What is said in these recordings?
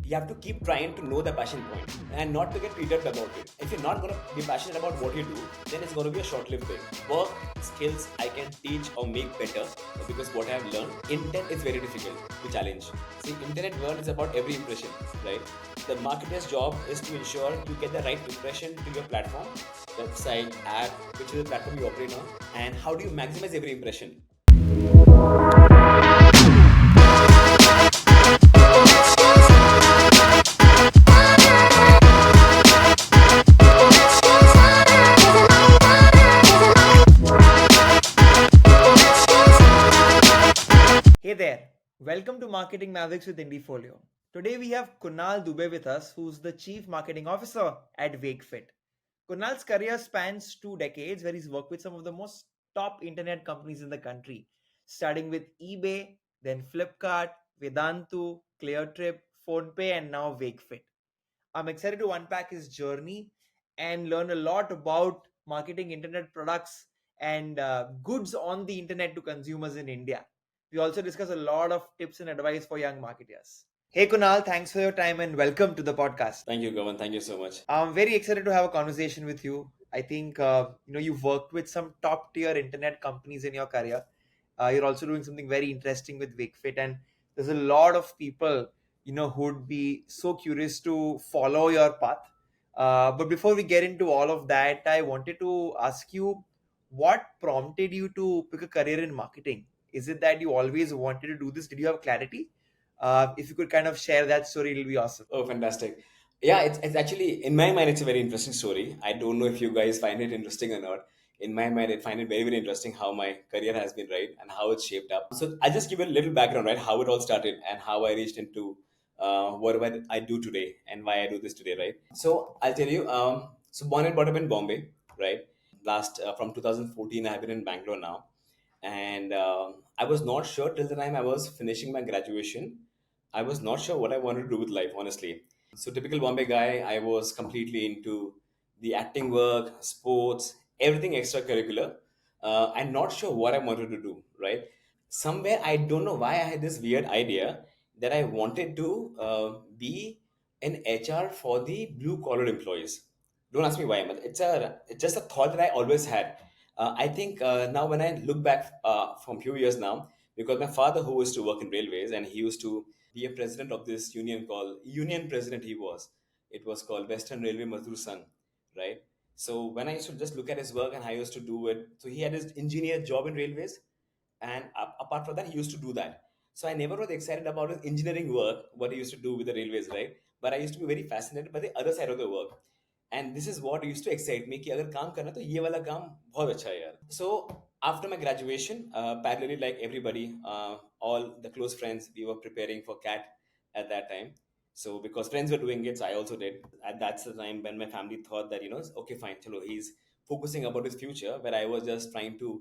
You have to keep trying to know the passion point and not to get treated about it. If you're not going to be passionate about what you do, then it's going to be a short-lived thing. Work skills I can teach or make better because what I have learned. Intent is very difficult to challenge. See, internet world is about every impression, right? The marketer's job is to ensure you get the right impression to your platform, website, app, which is the platform you operate on, and how do you maximize every impression. Hey there, welcome to Marketing Mavericks with Indiefolio. Today we have Kunal Dubey with us, who's the Chief Marketing Officer at Wakefit. Kunal's career spans 2 decades where he's worked with some of the most top internet companies in the country, starting with eBay, then Flipkart, Vedantu, ClearTrip, PhonePe, and now Wakefit. I'm excited to unpack his journey and learn a lot about marketing internet products and goods on the internet to consumers in India. We also discuss a lot of tips and advice for young marketers. Hey Kunal, thanks for your time and welcome to the podcast. Thank you, Gavan. Thank you so much. I'm very excited to have a conversation with you. I think you've worked with some top tier internet companies in your career. You're also doing something very interesting with Wakefit, and there's a lot of people who would be so curious to follow your path. But before we get into all of that, I wanted to ask you what prompted you to pick a career in marketing. Is it that you always wanted to do this? Did you have clarity? If you could kind of share that story, it'll be awesome. Oh, fantastic. Yeah, it's actually, in my mind, it's a very interesting story. I don't know if you guys find it interesting or not. In my mind, I find it very, very interesting how my career has been, right, and how it's shaped up. So I'll just give you a little background, right, how it all started and how I reached into whatever I do today and why I do this today, right? So I'll tell you, so born and brought up in Bombay, right? Last, from 2014, I've been in Bangalore now. And I was not sure till the time I was finishing my graduation. I was not sure what I wanted to do with life, honestly. So, typical Bombay guy, I was completely into the acting work, sports, everything extracurricular, and not sure what I wanted to do, right? Somewhere, I don't know why I had this weird idea that I wanted to be an HR for the blue collar employees. Don't ask me why, but it's just a thought that I always had. I think now when I look back from few years now, because my father who used to work in railways and he used to be a president of this union called union president he was. It was called Western Railway Mazdoor Sangh, right? So when I used to just look at his work and I used to do it, so he had his engineer job in railways, and apart from that, he used to do that. So I never was excited about his engineering work, what he used to do with the railways, right? But I used to be very fascinated by the other side of the work. And this is what used to excite me कि अगर काम करना तो ये वाला काम बहुत अच्छा है यार. So after my graduation, parallelly like everybody, all the close friends, we were preparing for CAT at that time. So because friends were doing it, so I also did. And that's the time when my family thought that okay, fine, chalo, he's focusing about his future, where I was just trying to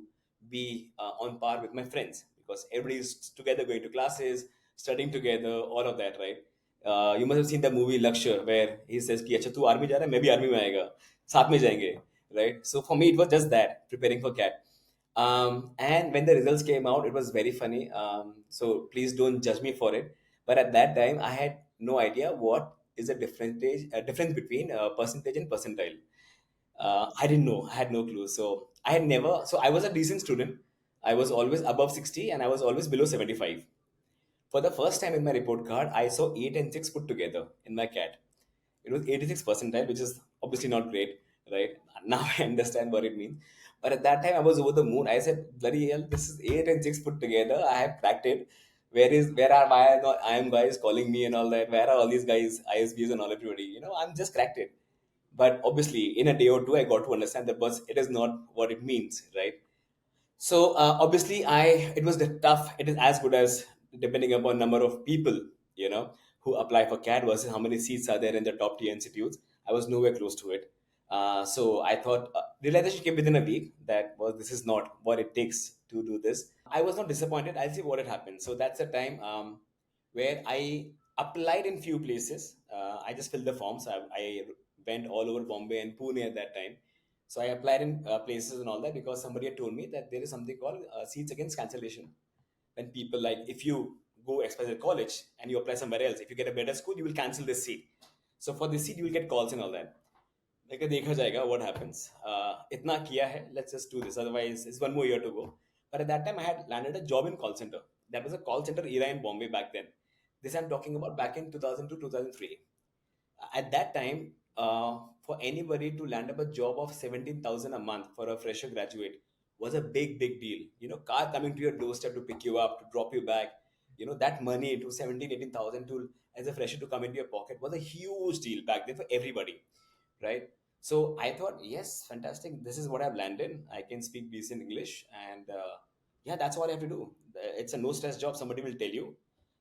be on par with my friends because everybody's together going to classes, studying together, all of that, right? You must have seen the movie Lakshya where he says कि अच्छा तू army जा रहा है मैं भी army में आएगा साथ में जाएंगे, right? So for me it was just that preparing for CAT. And when the results came out, it was very funny. So please don't judge me for it. But at that time, I had no idea what is the difference between percentage and percentile. I didn't know. I had no clue. So I had never. So I was a decent student. I was always above 60 and I was always below 75. For the first time in my report card, I saw 8 and 6 put together in my CAT. It was 86 percentile, which is obviously not great, right? Now I understand what it means. But at that time, I was over the moon. I said, bloody hell, this is 8 and 6 put together. I have cracked it. Why are not I am guys calling me and all that? Where are all these guys, ISBs and all everybody? I'm just cracked it. But obviously, in a day or two, I got to understand that but it is not what it means, right? So obviously, it was tough. It is as good as depending upon number of people, who apply for CAT versus how many seats are there in the top tier institutes. I was nowhere close to it. So I thought realization came within a week that this is not what it takes to do this. I was not disappointed. I'll see what had happened. So that's the time where I applied in few places. I just filled the forms. I went all over Bombay and Pune at that time. So I applied in places and all that because somebody had told me that there is something called seats against cancellation. When people like, if you go XYZ college and you apply somewhere else. If you get a better school, you will cancel this seat. So for this seat, you will get calls and all that. मैं कहा देखा जाएगा what happens. इतना किया है, let's just do this. Otherwise, it's one more year to go. But at that time, I had landed a job in call center. That was a call center era in Bombay back then. This I'm talking about back in 2002, 2003. At that time, for anybody to land up a job of 17,000 a month for a fresher graduate was a big deal. You know, car coming to your doorstep to pick you up, to drop you back, you know, that money to 17, 18,000 to as a fresher to come into your pocket was a huge deal back then for everybody, right? So I thought, yes, fantastic. This is what I've landed. I can speak decent English, and yeah, that's all I have to do. It's a no stress job. Somebody will tell you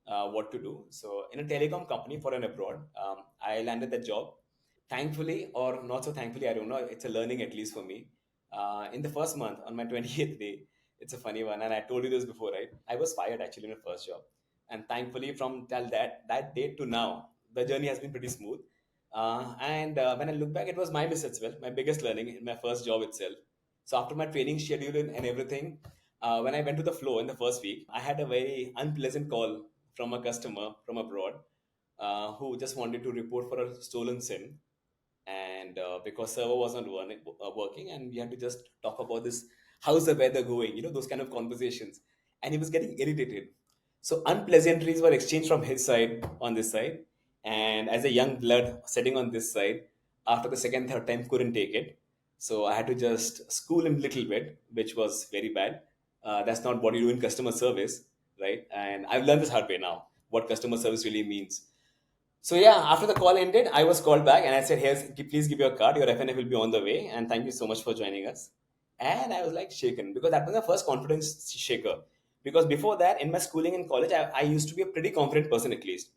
what to do. So in a telecom company for an abroad, I landed that job. Thankfully, or not so thankfully, I don't know. It's a learning at least for me. In the first month, on my 20th day, it's a funny one, and I told you this before, right? I was fired actually in the first job, and thankfully, from till that date to now, the journey has been pretty smooth. And when I look back, it was my miss as well, my biggest learning in my first job itself. So after my training schedule and everything, when I went to the floor in the first week, I had a very unpleasant call from a customer from abroad who just wanted to report for a stolen SIM, and because server wasn't working, and we had to just talk about this, how's the weather going, you know, those kind of conversations, and he was getting irritated. So unpleasantries were exchanged from his side on this side, and as a young blood sitting on this side, after the second third time couldn't take it, so I had to just school him a little bit, which was very bad. That's not what you do in customer service, right? And I've learned this hard way now, what customer service really means. So yeah, after the call ended, I was called back and I said, "Here's, please give your card. Your FNF will be on the way, and thank you so much for joining us." And I was like shaken because that was the first confidence shaker. Because before that, in my schooling and college, I used to be a pretty confident person at least.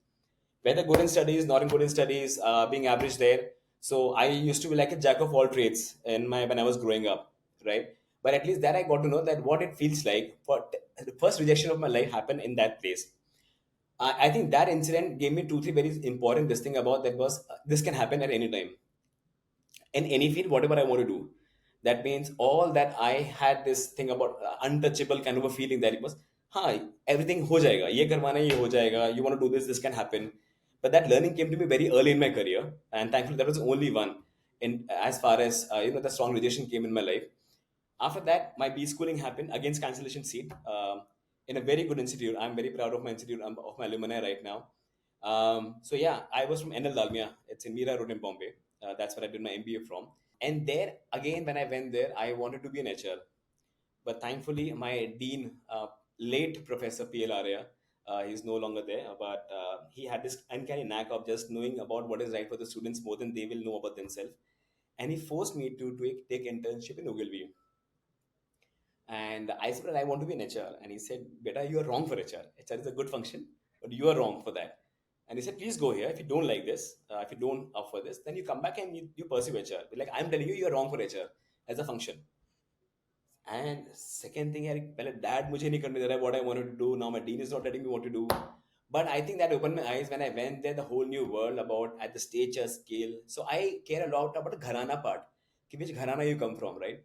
Whether good in studies, not in good in studies, being average there. So I used to be like a jack of all trades in my when I was growing up, right? But at least that I got to know that what it feels like. For the first rejection of my life happened in that place. I think that incident gave me two, three very important this thing about that was this can happen at any time in any field, whatever I want to do. That means all that I had this thing about untouchable kind of a feeling that it was, hi, everything ho jayega, ye karwana hai, ye ho jayega, you want to do this can happen. But that learning came to me very early in my career, and thankfully that was the only one. In as far as you know, the strong rejection came in my life. After that, my B schooling happened against cancellation seat in a very good institute. I'm very proud of my institute, of my alumni right now. So yeah, I was from NL Dalmia. It's in Mira Road in Bombay. That's where I did my MBA from. And there, again, when I went there, I wanted to be an HR. But thankfully, my dean, late Professor P.L. Arya, he's no longer there, but he had this uncanny knack of just knowing about what is right for the students more than they will know about themselves. And he forced me to take internship in Ogilvy. And I said, I want to be an HR. And he said, Beta, you are wrong for HR. HR is a good function, but you are wrong for that. And he said, please go here. If you don't like this, if you don't offer this, then you come back and you pursue HR. Like, I'm telling you, you're wrong for HR as a function. And second thing, यार पहले dad मुझे नहीं करने दे रहा है what I wanted to do. Now my dean is not letting me what to do. But I think that opened my eyes when I went there, the whole new world about at the stature scale. So I care a lot about the gharana part. कि which gharana you come from, right?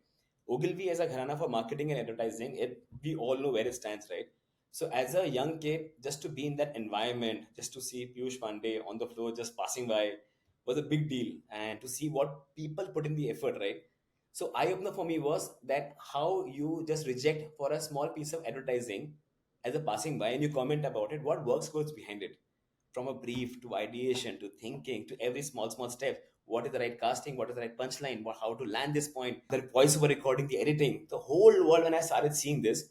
Ogilvy as a gharana for marketing and advertising, we all know where it stands, right? So as a young kid, just to be in that environment, just to see Piyush Pandey on the floor just passing by was a big deal. And to see what people put in the effort, right? So eye opener for me was that how you just reject for a small piece of advertising as a passing by and you comment about it, what works goes behind it. From a brief to ideation to thinking to every small step. What is the right casting? What is the right punchline? How to land this point? The voiceover recording, the editing, the whole world. When I started seeing this,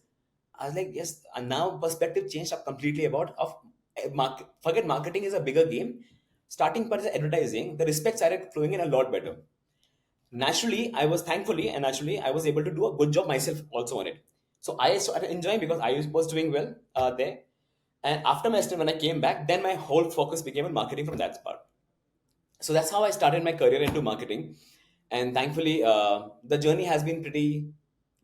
I was like, yes. And now perspective changed up completely about of forget marketing is a bigger game. Starting part is advertising. The respect started flowing in a lot better. Naturally, I was thankfully and naturally I was able to do a good job myself also on it. So I started enjoying because I was doing well there. And after my stint, when I came back, then my whole focus became on marketing from that part. So that's how I started my career into marketing. And thankfully, the journey has been pretty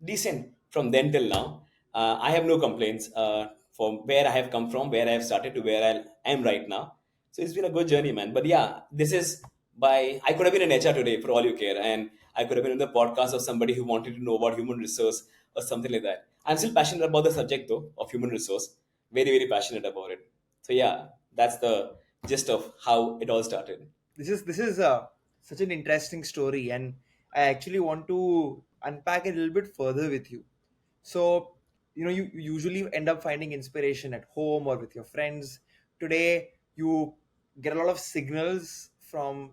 decent from then till now. I have no complaints from where I have come from, where I have started to where I am right now. So it's been a good journey, man. But yeah, this is I could have been an HR today for all you care. And I could have been in the podcast of somebody who wanted to know about human resource or something like that. I'm still passionate about the subject though of human resource. very, very passionate about it. So yeah, that's the gist of how it all started. This is such an interesting story, and I actually want to unpack it a little bit further with you. So, you usually end up finding inspiration at home or with your friends. Today, you get a lot of signals from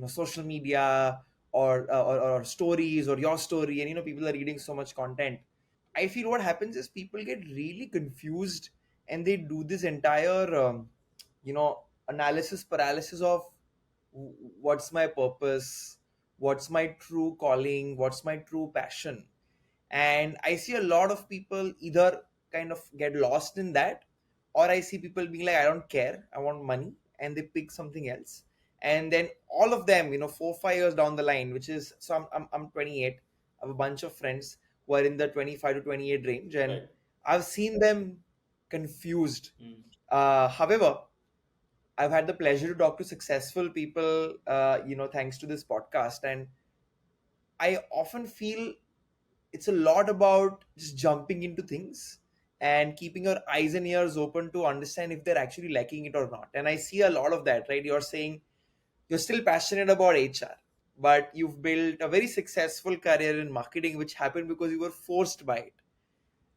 social media or stories or your story, and people are reading so much content. I feel what happens is people get really confused, and they do this entire analysis paralysis of what's my purpose, what's my true calling, what's my true passion. And I see a lot of people either kind of get lost in that, or I see people being like, I don't care, I want money, and they pick something else. And then all of them, 4 5 years down the line, which is, so I'm 28, I have a bunch of friends who are in the 25 to 28 range, and Right. I've seen them confused. Mm. However, I've had the pleasure to talk to successful people, thanks to this podcast. And I often feel it's a lot about just jumping into things and keeping your eyes and ears open to understand if they're actually liking it or not. And I see a lot of that, right? You're saying you're still passionate about HR, but you've built a very successful career in marketing, which happened because you were forced by it.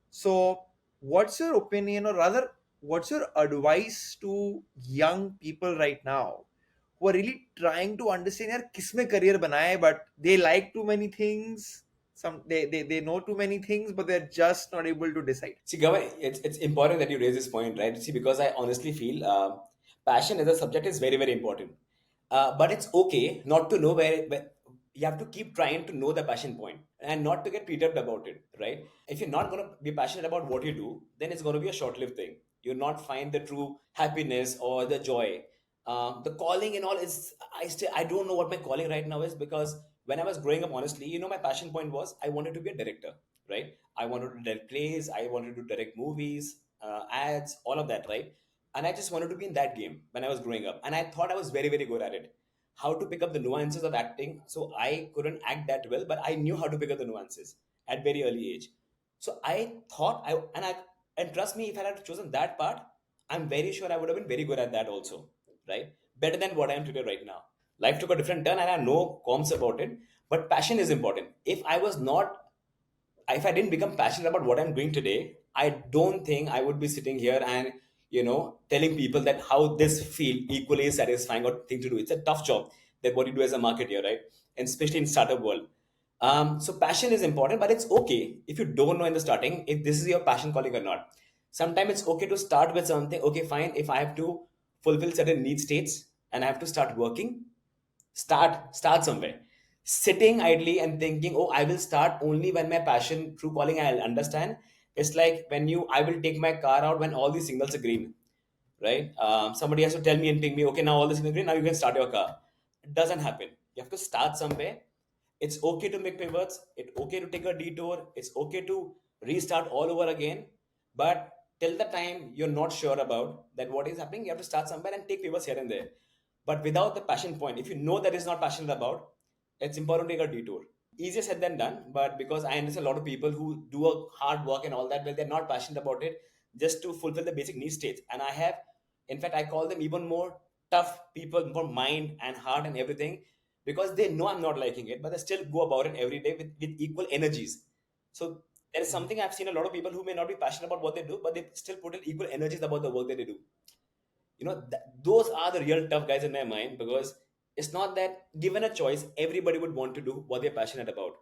So, what's your opinion, or rather, what's your advice to young people right now who are really trying to understand यार किसमें career बनाए, but they like too many things, they know too many things, but they're just not able to decide. See, Gavai, it's important that you raise this point, right? See, because I honestly feel passion as a subject is very, very important. But it's okay not to know where you have to keep trying to know the passion point and not to get perturbed about it, right? If you're not going to be passionate about what you do, then it's going to be a short-lived thing. You'll not find the true happiness or the joy. The calling and all is, I don't know what my calling right now is, because when I was growing up, honestly, my passion point was I wanted to be a director, right? I wanted to direct plays, I wanted to direct movies, ads, all of that, right? And I just wanted to be in that game when I was growing up, and I thought I was very, very good at it. How to pick up the nuances of acting. So I couldn't act that well, but I knew how to pick up the nuances at very early age. So I thought and trust me, if I had chosen that part, I'm very sure I would have been very good at that also, right? Better than what I am today right now. Life took a different turn, and I have no qualms about it. But passion is important. If I didn't become passionate about what I'm doing today, I don't think I would be sitting here and telling people that how this feel equally satisfying or thing to do. It's a tough job that what you do as a marketer, right? And especially in startup world. So passion is important, but it's okay if you don't know in the starting if this is your passion calling or not. Sometimes it's okay to start with something. Okay, fine. If I have to fulfill certain need states and I have to start working, start somewhere. Sitting idly and thinking, oh, I will start only when my passion true calling I'll understand. It's like when you I will take my car out when all these signals are green, right? Somebody has to tell me and ping me, okay, now all this is green, now you can start your car. It doesn't happen. You have to start somewhere. It's okay to make pivots. It's okay to take a detour. It's okay to restart all over again. But till the time you're not sure about that what is happening, you have to start somewhere and take pivots here and there. But without the passion point, if you know that is not passionate about, it's important to take a detour. Easier said than done, but because I understand a lot of people who do a hard work and all that, well, they're not passionate about it just to fulfill the basic need states. And I have, in fact, I call them even more tough people, more mind and heart and everything, because they know I'm not liking it, but they still go about it every day with equal energies. So there is something I've seen a lot of people who may not be passionate about what they do, but they still put in equal energies about the work that they do. Those are the real tough guys in my mind, because it's not that given a choice, everybody would want to do what they're passionate about.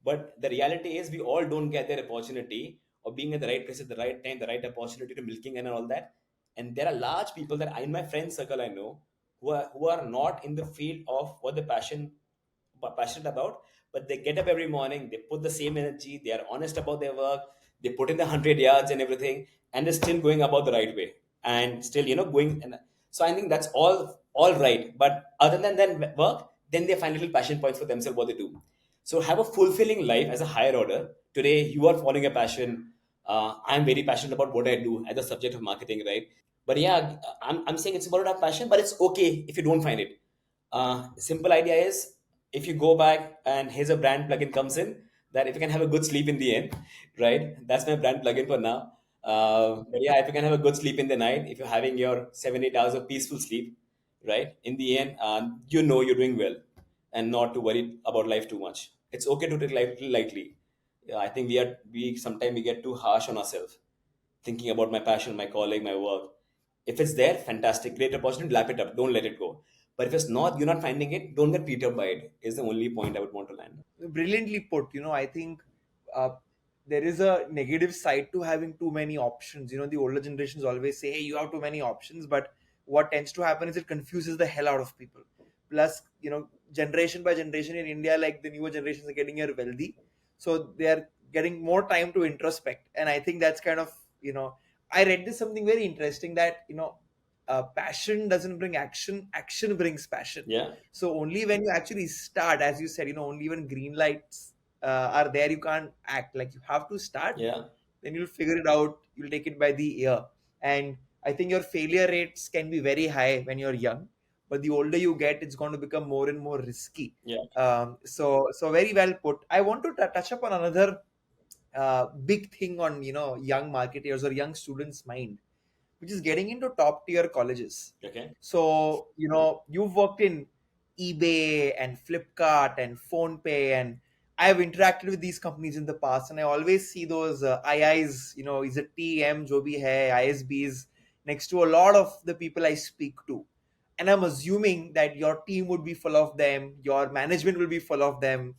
But the reality is, we all don't get that opportunity of being at the right place at the right time, the right opportunity to milking and all that. And there are large people that in my friend circle I know who are not in the field of what the passionate about, but they get up every morning, they put the same energy, they are honest about their work, they put in the 100 yards and everything, and they're still going about the right way and still going. And so I think that's all right. But other than that work, then they find little passion points for themselves what they do. So have a fulfilling life as a higher order. Today you are following a passion. I'm very passionate about what I do as a subject of marketing, right? But yeah, I'm saying it's about to have passion, but it's okay if you don't find it. Simple idea is, if you go back and here's a brand plugin comes in, that if you can have a good sleep in the end, right? That's my brand plugin for now. But yeah, if you can have a good sleep in the night, if you're having your 7 8 hours of peaceful sleep, right? In the end, you know you're doing well, and not to worry about life too much. It's okay to take life little lightly. Yeah, I think we sometimes we get too harsh on ourselves, thinking about my passion, my calling, my work. If it's there, fantastic, great opportunity, lap it up, don't let it go. But if it's not, you're not finding it, don't get perturbed by it. Is the only point I would want to land. Brilliantly put. I think uh, there is a negative side to having too many options. The older generations always say, hey, you have too many options, but what tends to happen is it confuses the hell out of people. Plus, generation by generation in India, like the newer generations are getting here wealthy, so they are getting more time to introspect. And I think that's kind of, I read this something very interesting, that passion doesn't bring action, action brings passion. Yeah, So only when you actually start, as you said, only when green lights are there, you can't act. Like, you have to start, yeah, then you'll figure it out. You'll take it by the ear. And I think your failure rates can be very high when you're young, but the older you get, it's going to become more and more risky. yeah. So very well put. I want to touch upon another big thing on young marketers or young students' mind, which is getting into top tier colleges. Okay. So, you've worked in eBay and Flipkart and PhonePe, and I've interacted with these companies in the past, and I always see those IIs, is it TM, jo bhi hai, ISBs, next to a lot of the people I speak to. And I'm assuming that your team would be full of them, your management will be full of them.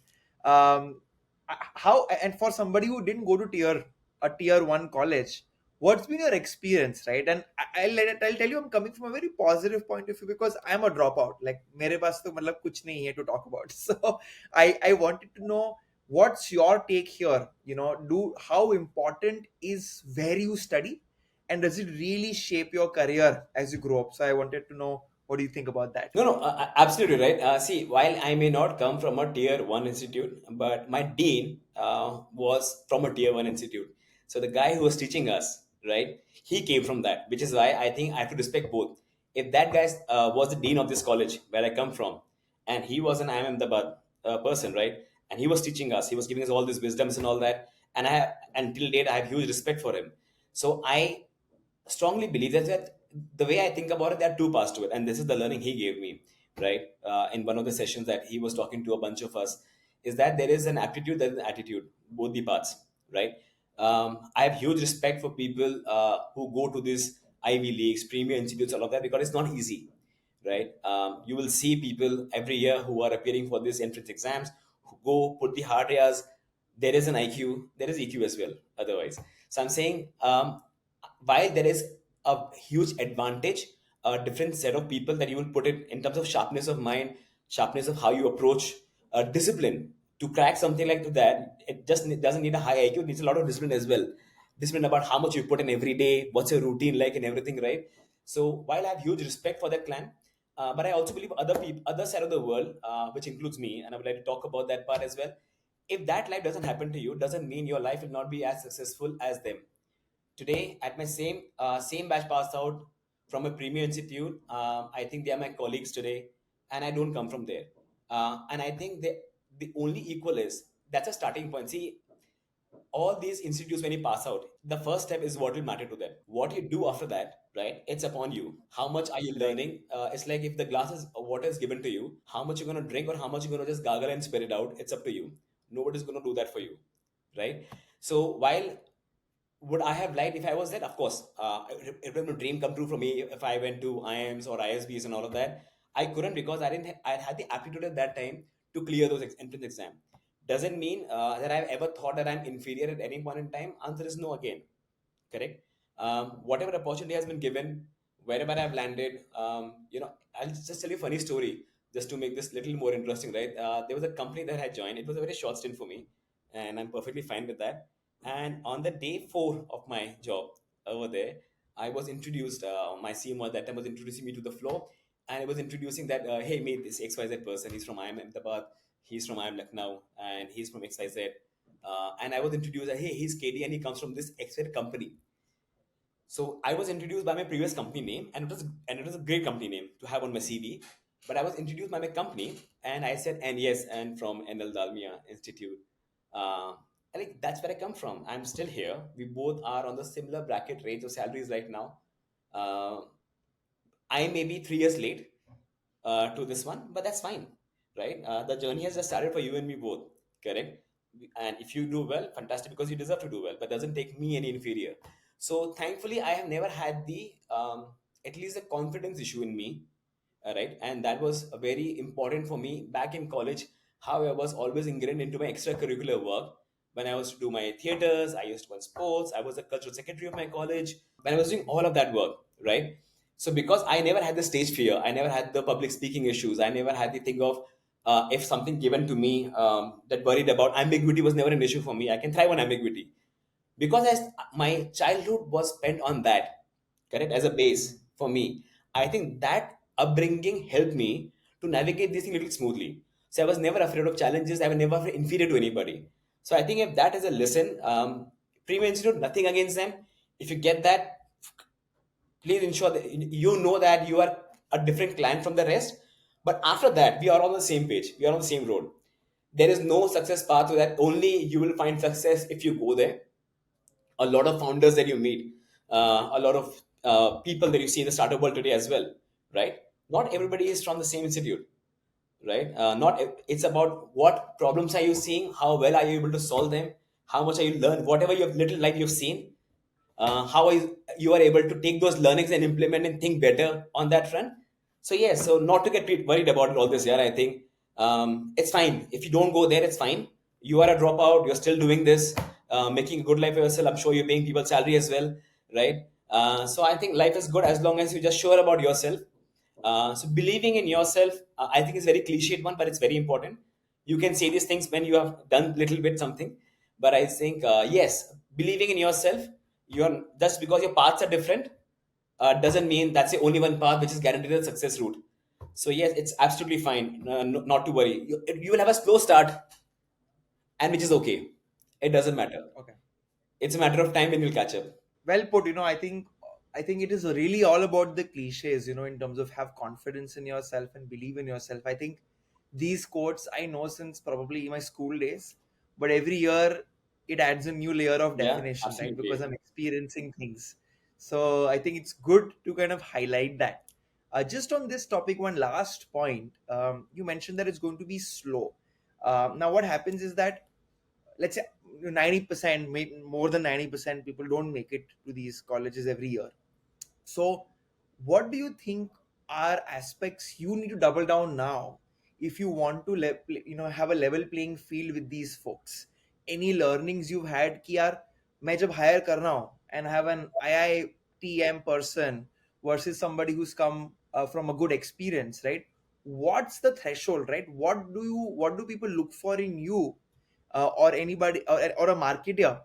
Um, how, and for somebody who didn't go to tier one college, what's been your experience, right? And I'll tell you, I'm coming from a very positive point of view because I'm a dropout. Like, mere paas to matlab kuch nahi hai to talk about. So I wanted to know, what's your take here. Do How important is where you study, and does it really shape your career as you grow up? So I wanted to know, what do you think about that? No, no, absolutely right. See, while I may not come from a tier one institute, but my dean was from a tier one institute. So the guy who was teaching us, right, he came from that, which is why I think I have to respect both. If that guy was the dean of this college where I come from, and he was an I am Ahmedabad person, right, and he was teaching us, he was giving us all these wisdoms and all that, and until date I have huge respect for him. So I strongly believe that the way I think about it, there are two parts to it, and this is the learning he gave me, right? In one of the sessions that he was talking to a bunch of us, is that there is an aptitude, there is an attitude, both the parts, right? I have huge respect for people who go to these Ivy Leagues, premier institutes, all of that, because it's not easy, right? You will see people every year who are appearing for these entrance exams, who go put the hard years. There is an IQ, there is EQ as well. Otherwise, so I'm saying, while there is a huge advantage, a different set of people that you will put it in terms of sharpness of mind, sharpness of how you approach discipline to crack something like that. It just doesn't need a high IQ; it needs a lot of discipline as well. Discipline about how much you put in every day, what's your routine like, and everything, right? So while I have huge respect for that clan, but I also believe other people, other side of the world, which includes me, and I would like to talk about that part as well. If that life doesn't happen to you, doesn't mean your life will not be as successful as them. Today, at my same batch passed out from a premier institute, I think they are my colleagues today, and I don't come from there. And I think the only equal is that's a starting point. See, all these institutes, when you pass out, the first step is what will matter to them. What you do after that, right? It's upon you. How much are you Right. learning? It's like if the glasses of water is given to you, how much you're going to drink or how much you're going to just gargle and spit it out, it's up to you. Nobody's going to do that for you, right? So while would I have liked if I was there? Of course, it would have been a dream come true for me if I went to IIMs or ISBs and all of that. I couldn't because I didn't. I had the aptitude at that time to clear those entrance exam. Doesn't mean that I've ever thought that I'm inferior at any point in time. Answer is no again. Correct. Whatever opportunity has been given, wherever I've landed, I'll just tell you a funny story just to make this little more interesting, right? There was a company that I joined. It was a very short stint for me, and I'm perfectly fine with that. And on the day four of my job over there, I was introduced. My CMO at that time was introducing me to the floor, and it was introducing that, hey, mate, this XYZ person. He's from IIM Ahmedabad. He's from IIM Lucknow, and he's from XYZ. And I was introduced that, hey, he's KD, and he comes from this XYZ company. So I was introduced by my previous company name, and it was a great company name to have on my CV. But I was introduced by my company, and I said, and yes, and from NL Dalmia Institute. Uh, I think that's where I come from. I'm still here. We both are on the similar bracket range of salaries right now. Uh, I may be 3 years late to this one, but that's fine, right? The journey has just started for you and me both, correct? And if you do well, fantastic, because you deserve to do well, but doesn't take me any inferior. So thankfully, I have never had the at least a confidence issue in me, right? And that was very important for me back in college. How I was always ingrained into my extracurricular work. When I was to do my theaters, I used to run sports. I was a cultural secretary of my college. When I was doing all of that work, right? So because I never had the stage fear, I never had the public speaking issues, I never had the thing of if something given to me that worried about ambiguity was never an issue for me. I can thrive on ambiguity because as my childhood was spent on that, correct, as a Mhm. base for me. I think that upbringing helped me to navigate this thing a little smoothly. So I was never afraid of challenges. I was never inferior to anybody. So I think if that is a lesson, pre-menstrual, nothing against them. If you get that, please ensure that you know that you are a different client from the rest. But after that, we are on the same page. We are on the same road. There is no success path to that. Only you will find success if you go there. A lot of founders that you meet, a lot of people that you see in the startup world today as well, right? Not everybody is from the same institute, right? Not it's about what problems are you seeing, how well are you able to solve them, how much are you learn, whatever you have little life you've seen, how you are able to take those learnings and implement and think better on that front. So yes, so not to get worried about all this year, I think it's fine if you don't go there. It's fine. You are a dropout, you're still doing this, making a good life for yourself. I'm sure you're paying people salary as well, right? So I think life is good as long as you're just sure about yourself. So believing in yourself, I think is very cliched one, but it's very important. You can say these things when you have done little bit something, but I think yes, believing in yourself. You're just because your paths are different doesn't mean that's the only one path which is guaranteed a success route. So yes, it's absolutely fine. Not to worry. You will have a slow start, and which is okay. It doesn't matter. Okay. It's a matter of time when you'll catch up. Well put. I think it is really all about the cliches, in terms of have confidence in yourself and believe in yourself. I think these quotes I know since probably my school days, but every year it adds a new layer of Yeah, definition, right? Because absolutely. I'm experiencing things. So I think it's good to kind of highlight that. Just on this topic, one last point. You mentioned that it's going to be slow. Now, what happens is that, let's say, 90%, more than 90% people don't make it to these colleges every year. So what do you think are aspects you need to double down now if you want to have a level playing field with these folks? Any learnings you've had कि यार मैं जब hire कर रहा हूँ and have an IITM person versus somebody who's come from a good experience, right? What's the threshold, right? What do people look for in you, or anybody, or a marketer,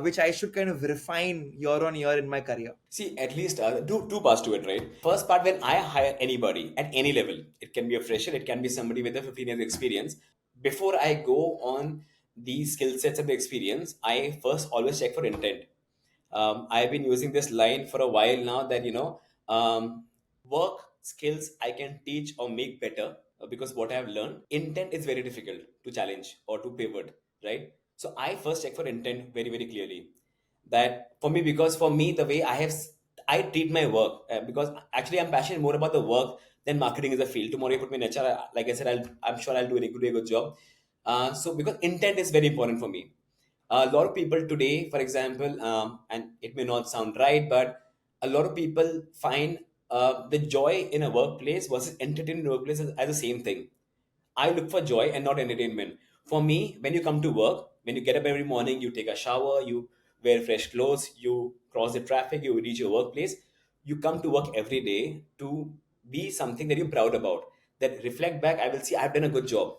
which I should kind of refine year on year in my career? See, at least two parts to it, right? First part, when I hire anybody at any level, it can be a fresher, it can be somebody with a 15 years experience. Before I go on the skill sets and the experience, I first always check for intent. I've been using this line for a while now that, work skills I can teach or make better because what I have learned, intent is very difficult to challenge or to pivot, right? So I first check for intent very, very clearly. That for me, because for me, the way I treat my work, because actually I'm passionate more about the work than marketing as a field. Tomorrow you put me in HR, like I said, I'm sure I'll do a really good job. So because intent is very important for me. A lot of people today, for example, and it may not sound right, but a lot of people find the joy in a workplace versus entertainment in a workplace as the same thing. I look for joy and not entertainment. For me, when you come to work, when you get up every morning, you take a shower, you wear fresh clothes, you cross the traffic, you reach your workplace, you come to work every day to be something that you're proud about. That reflect back, I will see I've done a good job,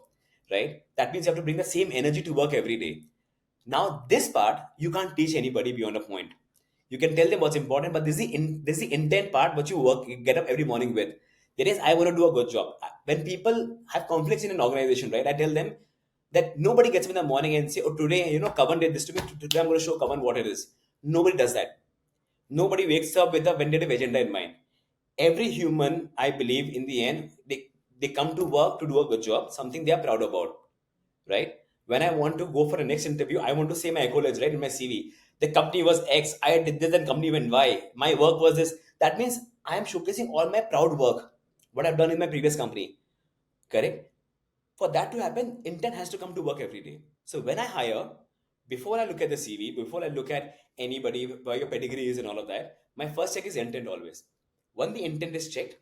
right? That means you have to bring the same energy to work every day. Now, this part you can't teach anybody beyond a point. You can tell them what's important, but this is the intent part what you get up every morning with. There is I want to do a good job. When people have conflicts in an organization, right? I tell them that nobody gets up in the morning and say, "Oh, today Kavan did this to me. Today I'm going to show Kavan what it is." Nobody does that. Nobody wakes up with a vendetta agenda in mind. Every human, I believe, in the end, they come to work to do a good job, something they are proud about, right? When I want to go for a next interview, I want to say my accolades, right, in my CV. The company was X, I did this, and company went Y. My work was this. That means I am showcasing all my proud work, what I've done in my previous company. Correct? For that to happen, intent has to come to work every day. So when I hire, before I look at the CV, before I look at anybody, where your pedigree is and all of that, my first check is intent always. When the intent is checked,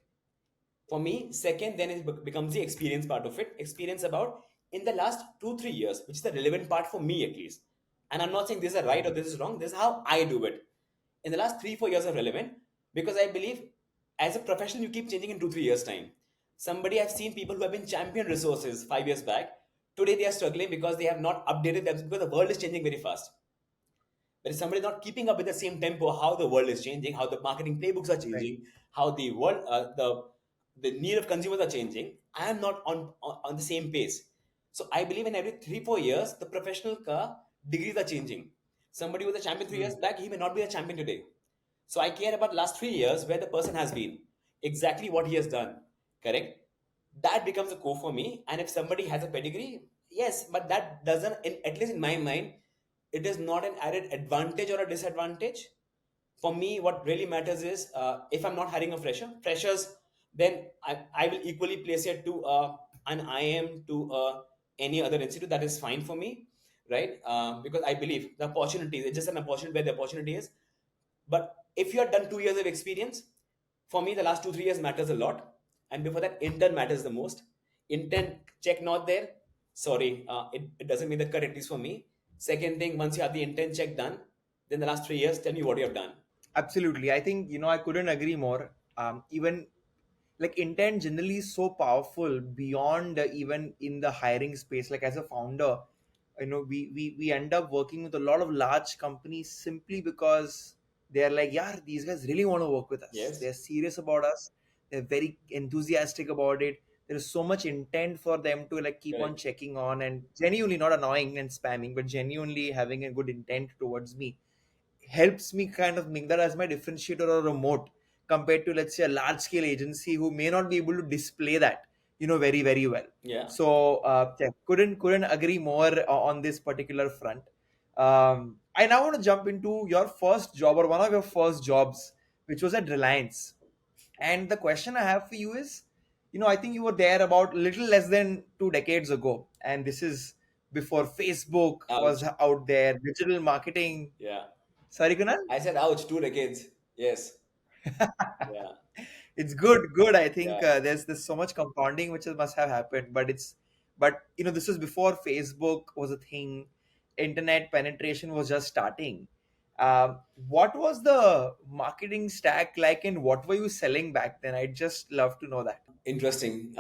for me, second, then it becomes the experience part of it. Experience about in the last 2, 3 years, which is the relevant part for me at least. And I'm not saying this is right or this is wrong. This is how I do it. In the last 3, 4 years of relevant, because I believe as a professional, you keep changing in 2, 3 years time. Somebody I've seen people who have been champion resources 5 years back. Today they are struggling because they have not updated them because the world is changing very fast. But if somebody not keeping up with the same tempo, how the world is changing, how the marketing playbooks are Right. changing, how the world, the need of consumers are changing, I am not on the same pace. So I believe in every 3, 4 years, the professional degrees are changing. Somebody who was a champion 3 years Mm. back, he may not be a champion today. So I care about last 3 years where the person has been, exactly what he has done. Correct? That becomes a core for me. And if somebody has a pedigree, yes, but that doesn't, at least in my mind, it is not an added advantage or a disadvantage. For me, what really matters is if I'm not hiring a freshers, then I will equally place it to an IM to any other institute. That is fine for me, right? Because I believe the opportunity, it's just an opportunity where the opportunity is. But if you have done 2 years of experience, for me, the last 2, 3 years matters a lot. And before that, intent matters the most. Intent check not there. Sorry, it doesn't mean that correct is for me. Second thing, once you have the intent check done, then the last 3 years, tell me what you have done. Absolutely. I think, I couldn't agree more. Even like intent generally is so powerful beyond even in the hiring space. Like as a founder, we end up working with a lot of large companies simply because they're like, yeah, these guys really want to work with us. Yes, They're serious about us. They're very enthusiastic about it. There is so much intent for them to like keep on correct. checking on and genuinely not annoying and spamming, but genuinely having a good intent towards me helps me kind of make that as my differentiator or a moat compared to, let's say, a large scale agency who may not be able to display that very very well. Yeah, So yeah, couldn't agree more on this particular front. I now want to jump into your first job or one of your first jobs, which was at Reliance. And the question I have for you is, I think you were there about little less than 2 decades ago, and this is before Facebook was ouch. out there, digital marketing. Yeah. Sorry, Kunal. I said ouch, 2 decades. Yes. Yeah. It's good. I think Yeah. there's so much compounding which must have happened, but this was before Facebook was a thing. Internet penetration was just starting. What was the marketing stack like, and what were you selling back then? I'd just love to know that. Interesting.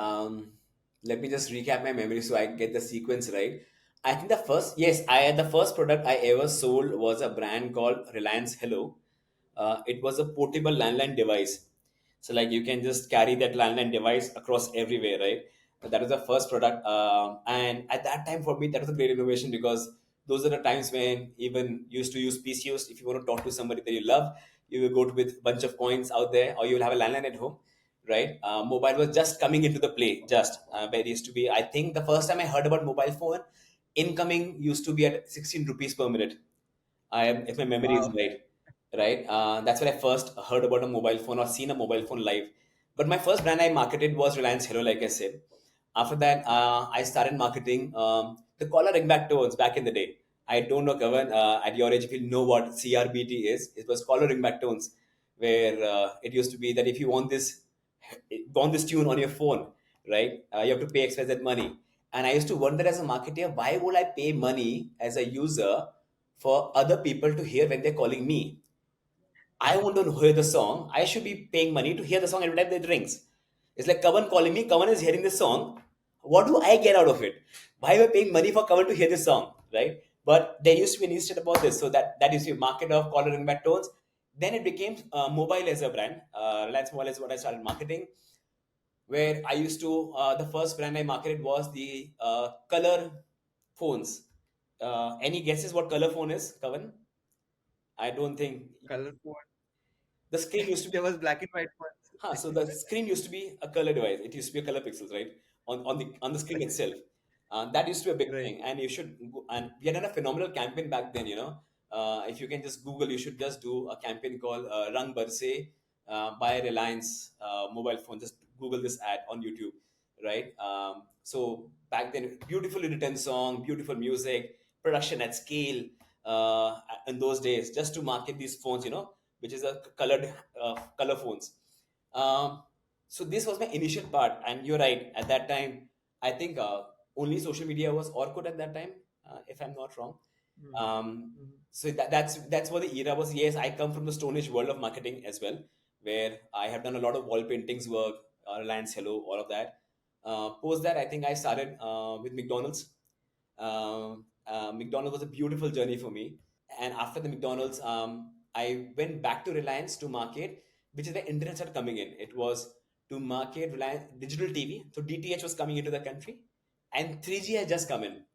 Let me just recap my memory so I get the sequence right. I think the first, yes, the first product I ever sold was a brand called Reliance Hello. It was a portable landline device. So like you can just carry that landline device across everywhere, right? That was the first product. And at that time for me, that was a great innovation because those are the times when even used to use PCOs. If you want to talk to somebody that you love, you will go to with a bunch of coins out there, or you will have a landline at home, right? Mobile was just coming into the play, just where it used to be. I think the first time I heard about mobile phone, incoming used to be at 16 rupees per minute. I am, if my memory is Wow. right, right? That's when I first heard about a mobile phone or seen a mobile phone live. But my first brand I marketed was Reliance Hero, like I said. After that, I started marketing the collar ringback tones back in the day. I don't know, Kavan, at your age, if you know what CRBT is. It was collar ringback tones, where it used to be that if you want this tune on your phone, right? You have to pay XYZ money. And I used to wonder as a marketer, why would I pay money as a user for other people to hear when they're calling me? I want to hear the song. I should be paying money to hear the song every time it rings. It's like Kavan calling me. Kavan is hearing this song. What do I get out of it? Why am I paying money for Kavan to hear this song, right? But there used to be an instead about this. So that used to be market of caller ringback tones. Then it became mobile as a brand. Reliance Mobile is what I started marketing. Where I used to, the first brand I marketed was the color phones. Any guesses what color phone is, Kavan? I don't think Colorful. the screen used to There be. was black and white ones. So the screen used to be a color device. It used to be a color pixels, right? On the screen itself. That used to be a big Right. thing, and you should. And we had done a phenomenal campaign back then. If you can just Google, you should just do a campaign called "Rang Barse" by Reliance mobile phone. Just Google this ad on YouTube, right? So back then, beautifully written song, beautiful music, production at scale. In those days, just to market these phones, which is a colored color phones. Um, so this was my initial part, and you're right. At that time, I think only social media was Orkut at that time, if I'm not wrong. Mm. Um, Mhm. so that's what the era was. Yes, I come from the Stone Age world of marketing as well, where I have done a lot of wall paintings work, Reliance Hello, all of that. Post that, I think I started with McDonald's. McDonald's was a beautiful journey for me, and after the McDonald's, I went back to Reliance to market, which is where internet started coming in. It was to market Reliance digital TV. So DTH was coming into the country, and 3G had just come in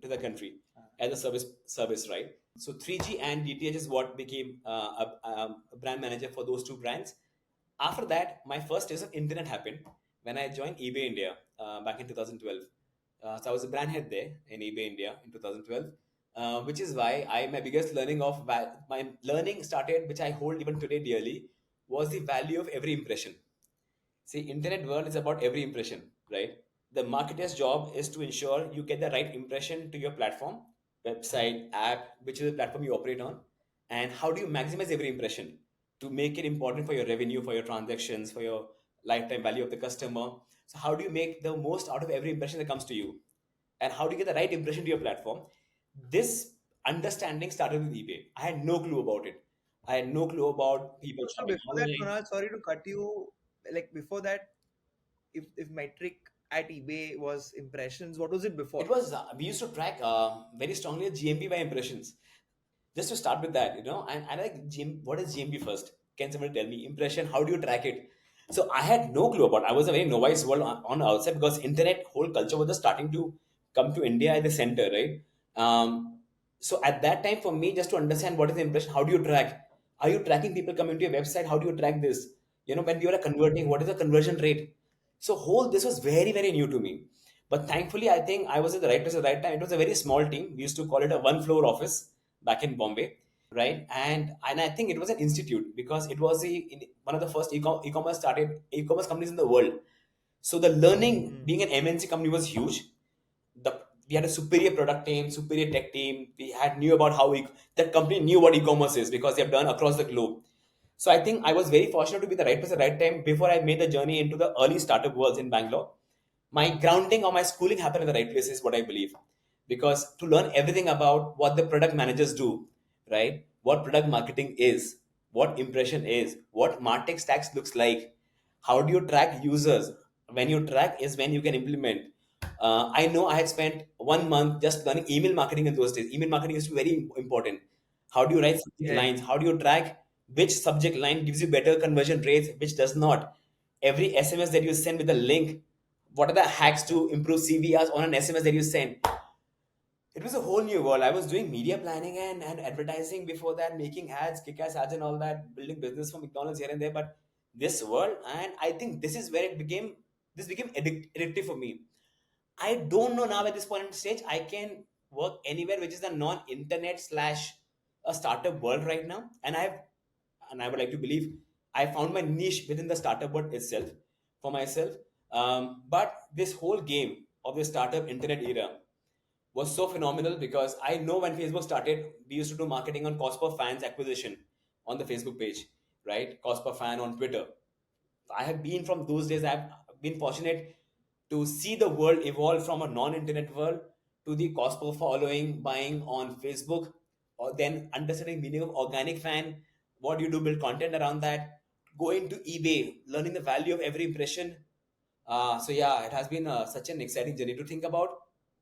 to the country as a service, right? So 3G and DTH is what became a brand manager for those two brands. After that, my first taste of internet happened when I joined eBay India back in 2012. So I was a brand head there in eBay India in 2012, which is why my biggest learning of my learning started, which I hold even today dearly, was the value of every impression. See, internet world is about every impression, right? The marketer's job is to ensure you get the right impression to your platform, website, app, which is the platform you operate on, and how do you maximize every impression to make it important for your revenue, for your transactions, for your lifetime value of the customer. So how do you make the most out of every impression that comes to you, and how do you get the right impression to your platform? This understanding started with eBay. I had no clue about it. I had no clue about people So shopping before that, online. Kunal, sorry to cut you. Like before that, if metric at eBay was impressions, what was it It before? was we used to track very strongly GMB by impressions. Just to start with that, and I like what is GMB first? Can someone tell me impression? How do you track it? So I had no clue about. I was a very novice world on outside because internet whole culture was just starting to come to India at the center, right? So at that time, for me, just to understand what is the impression, how do you track? Are you tracking people coming to your website? How do you track this? When you are converting, what is the conversion rate? So whole this was very very new to me. But thankfully, I think I was at the right place at the right time. It was a very small team. We used to call it a one floor office back in Bombay, right? And I think it was an institute because it was one of the first e-commerce companies in the world. So the learning Hmm. being an MNC company was huge. The We had a superior product team, superior tech team. We had knew about how that company knew what e-commerce is because they have done across the globe. So I think I was very fortunate to be the right place at the right time before I made the journey into the early startup worlds in Bangalore. My grounding or my schooling happened in the right place is what I believe. Because to learn everything about what the product managers do, right? What product marketing is, what impression is, what Martech stacks looks like, how do you track users? When you track is when you can implement. I know I had spent 1 month just learning email marketing in those days. Email marketing is very important. How do you write subject Yeah. lines? How do you track which subject line gives you better conversion rates, which does not? Every SMS that you send with a link, what are the hacks to improve CVRs on an SMS that you send? It was a whole new world. I was doing media planning and advertising before that, making ads, kick-ass ads and all that, building business for McDonald's here and there. But this world, and I think this is where this became addictive for me. I don't know now at this point in stage, I can work anywhere which is the non-internet slash a startup world right now. And I would like to believe I found my niche within the startup world itself for myself. But this whole game of the startup internet era was so phenomenal because I know when Facebook started, we used to do marketing on cost per fans acquisition on the Facebook page, right? Cost per fan on Twitter. I have been from those days, I've been fortunate to see the world evolve from a non-internet world to the cost per following, buying on Facebook, or then understanding meaning of organic fan. What do you do? Build content around that. Going to eBay, learning the value of every impression. So yeah, it has been such an exciting journey to think about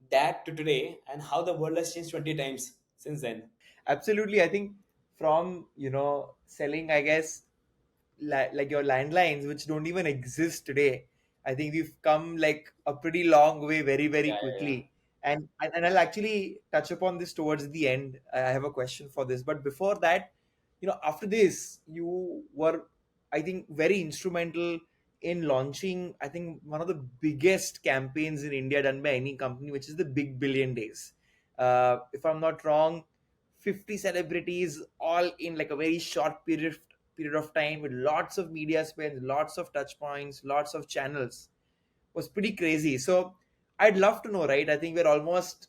that to today and how the world has changed 20 times since then. Absolutely. I think from, selling, I guess, like your landlines, which don't even exist today, I think we've come like a pretty long way very, very Yeah, yeah, yeah. quickly. And I'll actually touch upon this towards the end. I have a question for this. But before that, after this, you were, I think, very instrumental in launching, I think, one of the biggest campaigns in India done by any company, which is the Big Billion Days. If I'm not wrong, 50 celebrities all in like a very short period of time with lots of media spends, lots of touch points, lots of channels was pretty crazy. So I'd love to know, right? I think we're almost,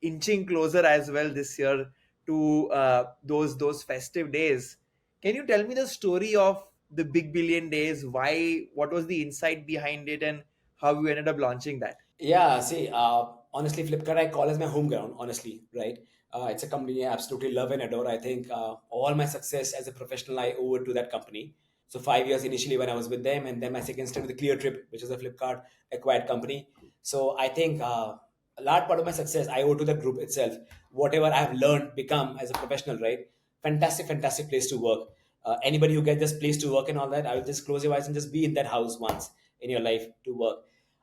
inching closer as well this year to those festive days. Can you tell me the story of the Big Billion Days? Why? What was the insight behind it, and how you ended up launching that? Yeah, see, honestly, Flipkart I call as my home ground, honestly, right? It's a company I absolutely love and adore. I think all my success as a professional I owe it to that company. So 5 years initially when I was with them, and then my second stint with the Clear Trip, which is a Flipkart acquired company. So I think a large part of my success I owe to the group itself. Whatever I have learned, become as a professional, right? Fantastic, fantastic place to work. Anybody who gets this place to work and all that, I will just close your eyes and just be in that house once in your life to work.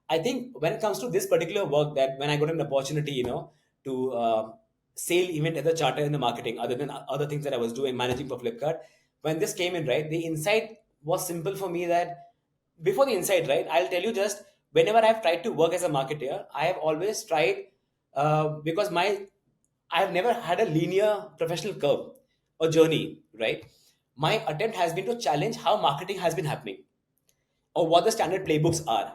I think when it comes to this particular work, that when I got an opportunity, to sale event as a charter in the marketing, other than other things that I was doing, managing for Flipkart, when this came in, right, the insight was simple for me that before the insight, right, I'll tell you just whenever I've tried to work as a marketer, I have always tried because I have never had a linear professional curve or journey, right? My attempt has been to challenge how marketing has been happening or what the standard playbooks are,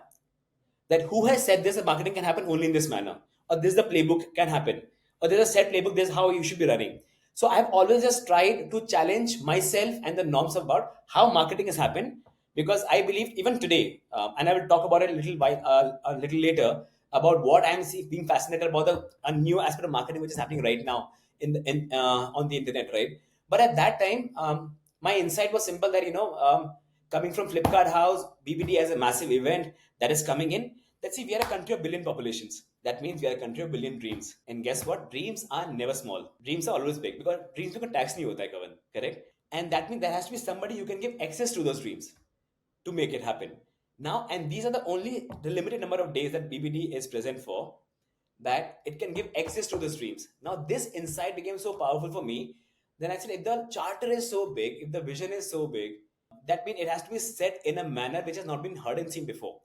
that who has said this marketing can happen only in this manner, or this the playbook can happen, or there's a set playbook, this is how you should be running. So I've always just tried to challenge myself and the norms about how marketing has happened, because I believe even today, and I will talk about it a little later, about what being fascinated about a new aspect of marketing which is happening right now on the internet, right? But at that time, my insight was simple, that coming from Flipkart House, BBD as a massive event that is coming in. Let's see, we are a country of billion populations. That means we are a country of billion dreams. And guess what? Dreams are never small. Dreams are always big, because dreams को tax नहीं होता है कवन, correct? And that means there has to be somebody who can give access to those dreams to make it happen. Now, and these are the limited number of days that BBD is present for, that it can give access to the streams. Now, this insight became so powerful for me. Then I said, if the charter is so big, if the vision is so big, that means it has to be set in a manner which has not been heard and seen before.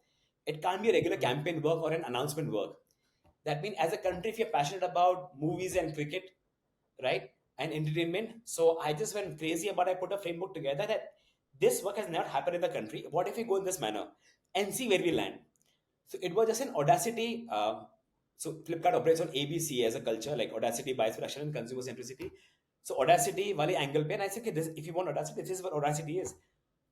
It can't be a regular campaign work or an announcement work. That means, as a country, if you're passionate about movies and cricket, right, and entertainment, so I just went crazy about, I put a framework together that this work has not happened in the country. What if we go in this manner and see where we land? So it was just an audacity. So Flipkart operates on ABC as a culture, like audacity, bias production, and consumer centricity. So audacity, wale angle pe, and I said, okay, this, if you want audacity, this is what audacity is.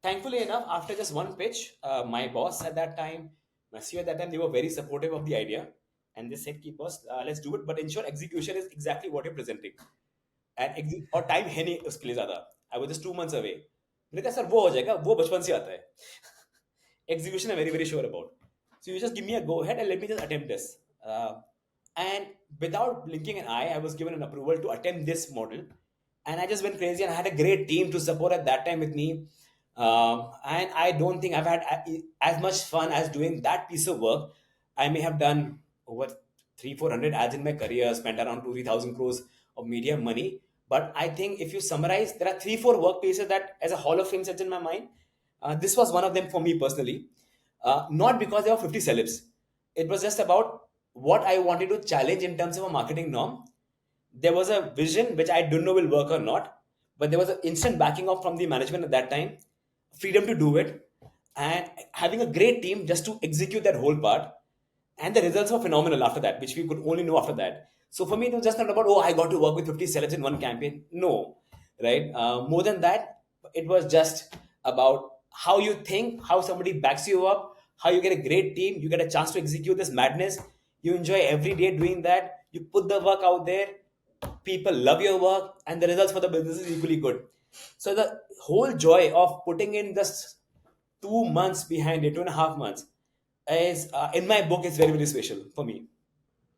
Thankfully enough, after just one pitch, my boss at that time, my CEO at that time, they were very supportive of the idea, and they said, "Keep us, let's do it, but ensure execution is exactly what you're presenting." And और time है नहीं उसके लिए ज्यादा. I was just 2 months away. मैंने कहा sir वो हो जाएगा, वो बचपन से आता है. Execution I'm very very sure about. So you just give me a go ahead and let me just attempt this. And without blinking an eye, I was given an approval to attempt this model, and I just went crazy. And I had a great team to support at that time with me. And I don't think I've had as much fun as doing that piece of work. I may have done over 300-400 ads in my career, spent around 2,000-3,000 crores of media money. But I think if you summarize, there are 3-4 workplaces that, as a Hall of Fame, sets in my mind. This was one of them for me personally. Not because there were 50 celebs. It was just about what I wanted to challenge in terms of a marketing norm. There was a vision which I don't know will work or not, but there was an instant backing up from the management at that time, freedom to do it, and having a great team just to execute that whole part. And the results were phenomenal after that, which we could only know after that. So for me, it was just not about, oh, I got to work with 50 sellers in one campaign. No, right? More than that, it was just about how you think, how somebody backs you up, how you get a great team, you get a chance to execute this madness. You enjoy every day doing that. You put the work out there, people love your work, and the results for the business is equally good. So the whole joy of putting in this 2 months behind it, 2.5 months, is in my book is very very special for me.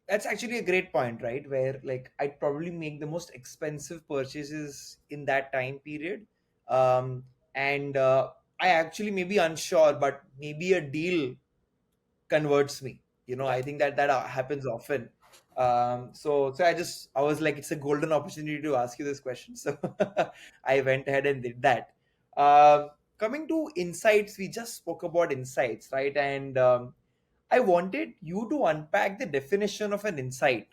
That's actually a great point, right? Where like I'd probably make the most expensive purchases in that time period, um, and I actually may be unsure, but maybe a deal converts me. Yeah. I think that happens often. So I was like, it's a golden opportunity to ask you this question. So I went ahead and did that. coming to insights, we just spoke about insights, right? And I wanted you to unpack the definition of an insight.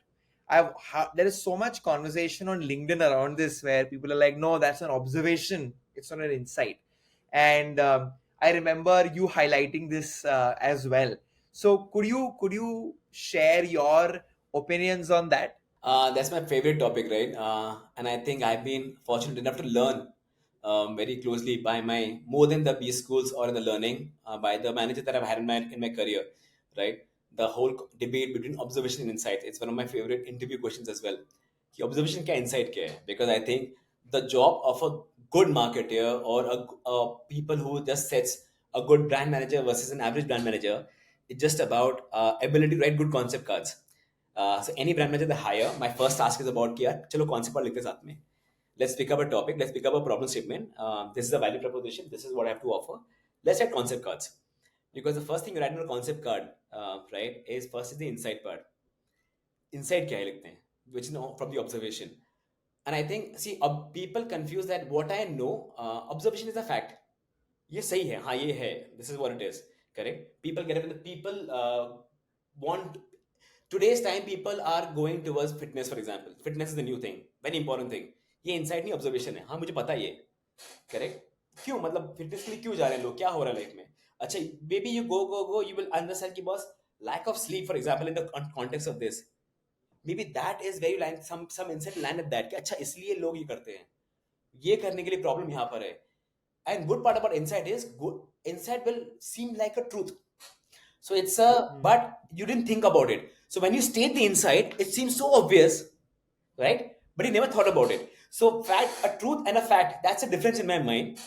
There is so much conversation on LinkedIn around this where people are like, no, that's an observation, it's not an insight. And I remember you highlighting this as well. So could you share your opinions on that? That's my favorite topic, right? And I think I've been fortunate enough to learn very closely by my more than the B schools or in the learning by the manager that I've had in my career, right? The whole debate between observation and insight. It's one of my favorite interview questions as well. कि observation क्या insight क्या है? Because I think the job of a good marketer or a people who just sets a good brand manager versus an average brand manager, it's just about ability to write good concept cards. So any brand manager they hire, my first task is about कि यार चलो concept card लिखते हैं साथ में. Let's pick up a topic. Let's pick up a problem statement. This is a value proposition. This is what I have to offer. Let's write concept cards. Because the first thing you write on a concept card, right, is first is the insight part. Insight क्या है लिखते हैं, which is from the observation. And I think, see, people confuse that what I know, observation is a fact. ये सही है, हाँ ये है, this is what it is, correct? People get it when the people want, today's time people are going towards fitness, for example. Fitness is the new thing, very important thing. ये insight नहीं observation है, हाँ मुझे पता है ये, correct? क्यों, मतलब फिटनेस के लिए क्यों जा रहे हैं लोग, क्या हो रहा है लाइफ में? अच्छा, baby you go go go, you will understand कि boss lack of sleep, for example, in the context of this, maybe that is very line, some insight land at that कि अच्छा इसलिए लोग ये करते हैं, ये करने के लिए प्रॉब्लम यहाँ पर है. And good part about insight is good insight will seem like a truth. So it's a, Hmm. but you didn't think about it. So when you state the insight, it seems so obvious, right? But you never thought about it. So fact, a truth and a fact, that's a difference in my mind,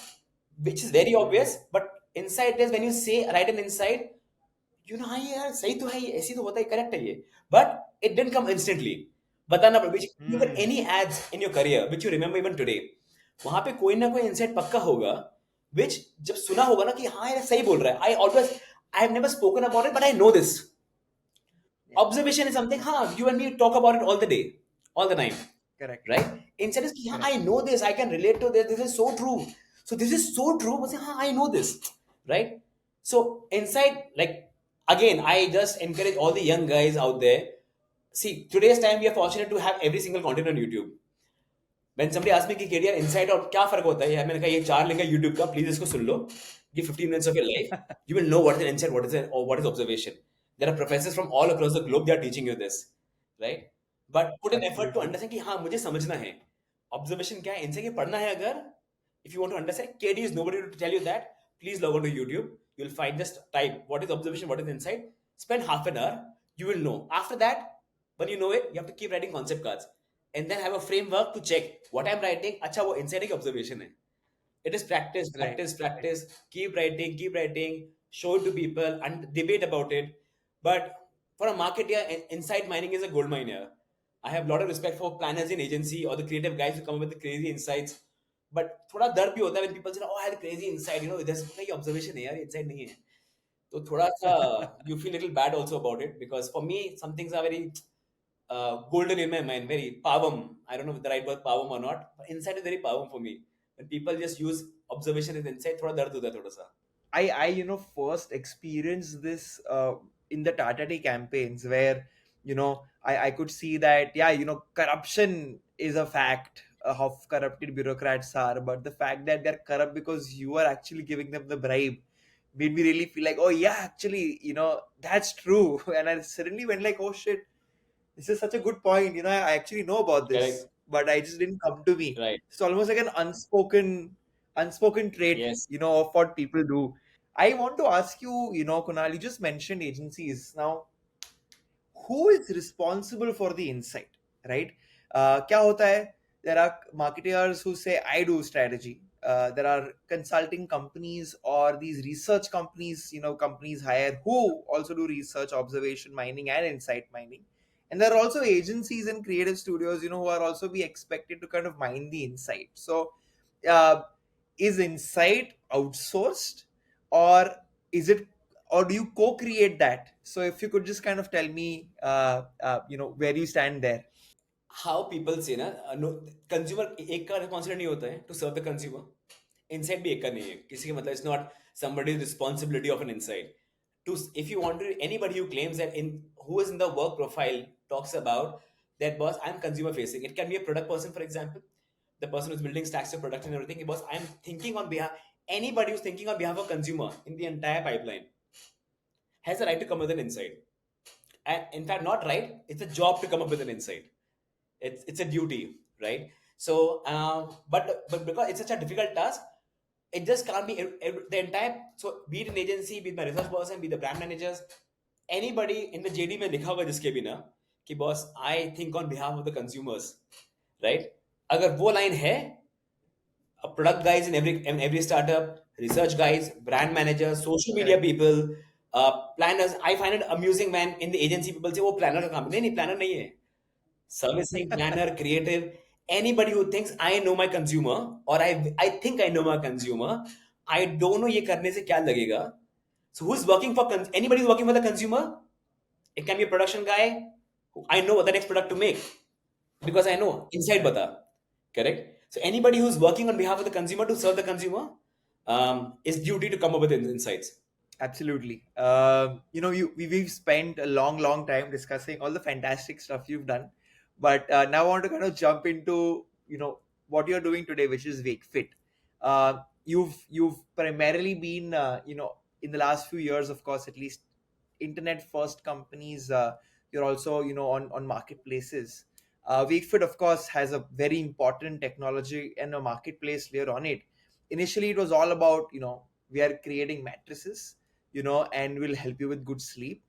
which is very Hmm. obvious. But insight is when you say write an insight, you know, हाँ ये यार सही तो है, ये ऐसी तो होता है, करेक्ट है ये, but it didn't come instantly. बताना पड़ेगा. Look at Hmm. any ads in your career which you remember even today, वहां पे कोई ना कोई इंसाइट पक्का होगा, which जब सुना होगा ना कि हाँ यार सही बोल रहा है, I have never spoken about it but I know this. Yeah. Observation is something, हाँ, you and me talk about it all the day, all the time, Correct. right? Instead is कि हाँ I Correct. know this, I can relate to this, this is so true, so this is so true, but हाँ I know this, right? So inside, like, again, I just encourage all the young guys out there. See, today's time we are fortunate to have every single content on YouTube. When somebody asked me कि Kedia insight और क्या फर्क होता है यार, मैंने कहा ये 4 लिंक है यूट्यूब का, प्लीज इसको सुन लो. ये 15 minutes of your life, you will know what is an insight, what is an, or what is observation. There are professors from all across the globe, they are teaching you this, right? But put an effort to Absolutely. understand कि हाँ मुझे समझना है observation क्या है, इनसे ये पढ़ना है. अगर if you want to understand, KD is nobody to tell you that. Please log on to YouTube. You'll find, just type what is observation, what is insight. Spend half an hour. You will know. After that, when you know it, you have to keep writing concept cards and then have a framework to check what I'm writing. अच्छा वो insight है कि observation है. It is practice, Right. practice, Right. practice. Keep writing, show it to people, and debate about it. But for a marketer, insight mining is a gold mine here. I have a lot of respect for planners in agency or the creative guys who come up with the crazy insights. But थोड़ा डर भी होता है when people say, "Oh, I had a crazy insight." You know, there's ये observation है यार, insight नहीं है. तो थोड़ा सा you feel little bad also about it, because for me some things are very golden in my mind, very pavam. I don't know if the right word pavam or not, but insight is very pavam for me. When people just use observation as insight, थोड़ा दर्द होता है थोड़ा सा. I first experienced this in the Tata Tea campaigns where I could see that corruption is a fact. How corrupted bureaucrats are, but the fact that they're corrupt because you are actually giving them the bribe made me really feel like, oh yeah, actually, that's true. And I suddenly went like, oh shit, this is such a good point. I actually know about this, Correct. but I just didn't come to me. Right. It's almost like an unspoken trait, Yes. of what people do. I want to ask you, Kunal, you just mentioned agencies. Now, who is responsible for the insight, right? क्या होता है? There are marketers who say, I do strategy. There are consulting companies or these research companies, companies hire who also do research, observation mining, and insight mining. And there are also agencies and creative studios, who are also be expected to kind of mine the insight. So, uh, is insight outsourced, or is it, or do you co-create that? So if you could just kind of tell me where you stand there. How people say ना, no, consumer एक का responsibility नहीं होता है to serve the consumer. inside भी एक का नहीं है किसी के मतलब it's not somebody's responsibility of an inside to if you want to anybody who claims that in who is in the work profile talks about that boss I'm consumer facing. It can be a product person, for example, the person who's building stacks of product and everything. Boss, I'm thinking on behalf, anybody who's thinking on behalf of consumer in the entire pipeline has a right to come with an insight. And in fact, not right, it's a job to come up with an insight. It's a duty, right? So but because it's such a difficult task, it just can't be the entire. So be it an agency, be it my research person, be the brand managers, anybody in the JD में लिखा होगा जिसके भी ना कि boss I think on behalf of the consumers, right? अगर वो line है, product guys in every startup, research guys, brand managers, social media Correct. people, planners. I find it amusing when in the agency people say, "वो planner का काम है." नहीं planner नहीं है. Servicing, planner, creative, anybody who thinks I know my consumer or I think I know my consumer, I don't know ये करने से क्या लगेगा. So who's working for anybody who's working for the consumer? It can be a production guy. I know what the next product to make because I know inside bata. Correct. So anybody who's working on behalf of the consumer to serve the consumer is duty to come up with insights. Absolutely. We've spent a long time discussing all the fantastic stuff you've done, but now I want to kind of jump into what you're doing today, which is WakeFit. You've primarily been in the last few years, of course, at least internet first companies. You're also on marketplaces. WakeFit, of course, has a very important technology and a marketplace layer on it. Initially, it was all about we are creating mattresses and will help you with good sleep.